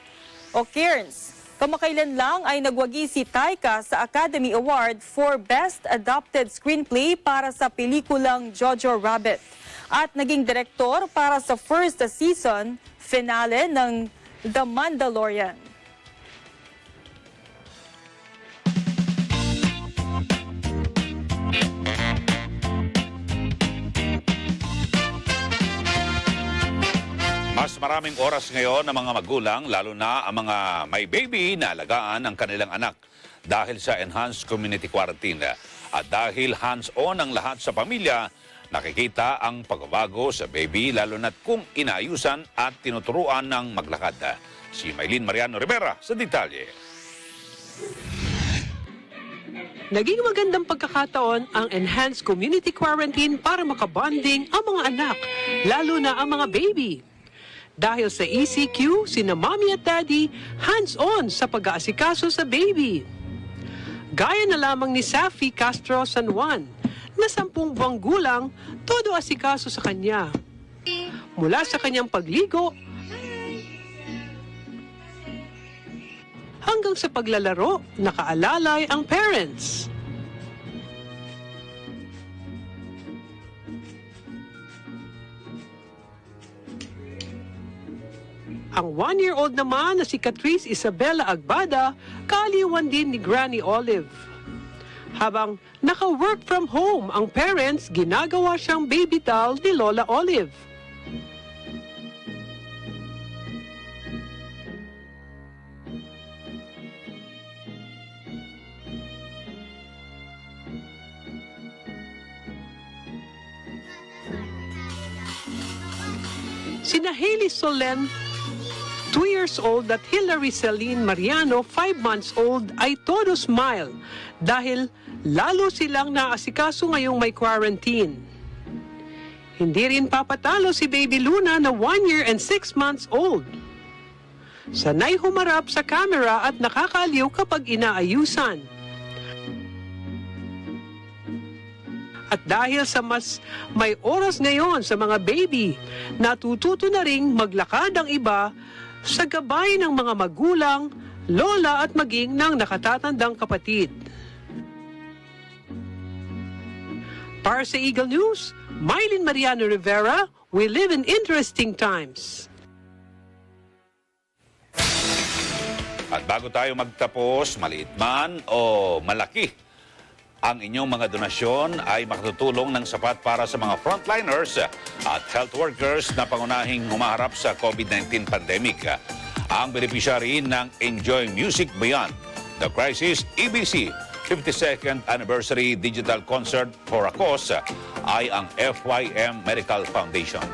B: Kamakailan lang ay nagwagi si Taika sa Academy Award for Best Adapted Screenplay para sa pelikulang Jojo Rabbit. At naging direktor para sa first season finale ng The Mandalorian.
A: Mas maraming oras ngayon ng mga magulang, lalo na ang mga may baby na alagaan ang kanilang anak dahil sa enhanced community quarantine. At dahil hands-on ang lahat sa pamilya, nakikita ang pagbabago sa baby lalo na't kung inaayusan at tinuturuan ng maglakad. Si Maylin Mariano Rivera sa detalye.
O: Naging magandang pagkakataon ang enhanced community quarantine para makabonding ang mga anak, lalo na ang mga baby. Dahil sa ECQ, sina mommy at daddy hands-on sa pag-aasikaso sa baby. Gaya na lamang ni Safi Castro San Juan, na 10 buwang gulang, todo asikaso sa kanya. Mula sa kanyang pagligo, hanggang sa paglalaro, nakaalalay ang parents. Ang 1-year-old naman na si Catrice Isabella Agbada, kaaliwan din ni Granny Olive. Habang naka-work from home ang parents, ginagawa siyang baby doll ni Lola Olive. Sina Hailey Solen, 2 years old, at Hilary Celine Mariano, 5 months old, ay todo smile dahil lalo silang naasikaso ngayong may quarantine. Hindi rin papatalo si Baby Luna na 1 year and 6 months old. Sanay humarap sa camera at nakakaaliw kapag inaayusan. At dahil sa mas may oras ngayon sa mga baby, natututo na ring maglakad ang iba sa gabay ng mga magulang, lola at maging ng nakatatandang kapatid. Para sa Eagle News, Maylin Mariano Rivera, we live in interesting times.
A: At bago tayo magtapos, maliit man o malaki, ang inyong mga donasyon ay makatutulong ng sapat para sa mga frontliners at health workers na pangunahing humaharap sa COVID-19 pandemic. Ang beneficiary ng Enjoy Music Beyond the Crisis EBC 52nd Anniversary Digital Concert for a Cause ay ang FYM Medical Foundation.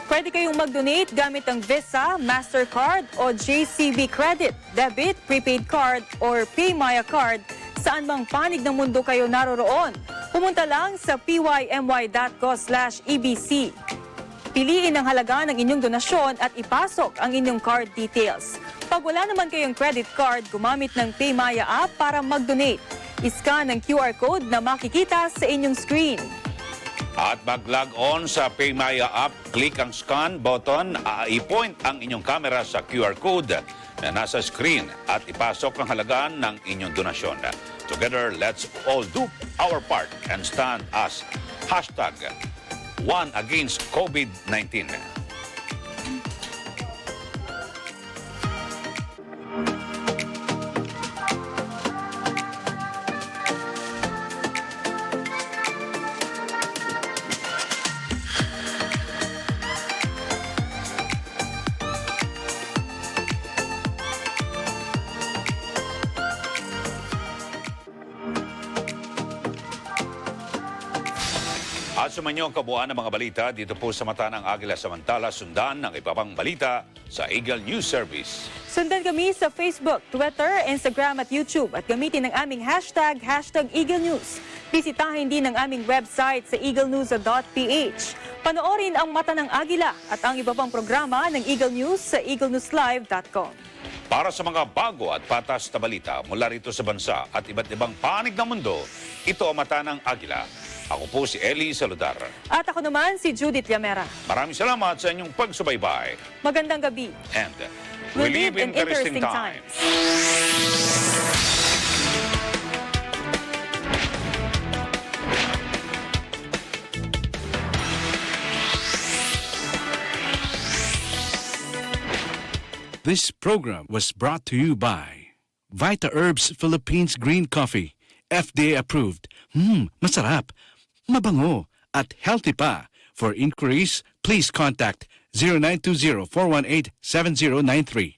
B: Pwede kayong mag-donate gamit ang Visa, Mastercard o JCB Credit, Debit, Prepaid Card or PayMaya Card saan mang panig ng mundo kayo naroroon. Pumunta lang sa pymy.co/EBC. Piliin ang halaga ng inyong donasyon at ipasok ang inyong card details. Pag wala naman kayong credit card, gumamit ng PayMaya app para mag-donate. I-scan ang QR code na makikita sa inyong screen.
A: At mag-log on sa PayMaya app, click ang scan button, i-point ang inyong camera sa QR code na nasa screen at ipasok ang halaga ng inyong donasyon. Together, let's all do our part and stand as #One Against COVID-19. At sumanyo ang kabuuan ng mga balita dito po sa mata ng Agila. Samantala, sundan ng iba pang balita sa Eagle News Service.
B: Sundan kami sa Facebook, Twitter, Instagram at YouTube at gamitin ang aming hashtag Eagle News. Bisitahin din ang aming website sa eaglenews.ph. Panoorin ang Mata ng Agila at ang iba pang programa ng Eagle News sa eaglenewslive.com.
A: Para sa mga bago at patas na balita mula rito sa bansa at iba't ibang panig ng mundo, ito ang Mata ng Agila. Ako po si Eli Saludar.
B: At ako naman si Judith Llamera.
A: Maraming salamat sa inyong pagsubaybay.
B: Magandang gabi.
A: And we live in interesting times.
R: This program was brought to you by Vita Herbs Philippines Green Coffee. FDA approved. Masarap, mabango, at healthy pa. For inquiries, please contact 0920-418-7093.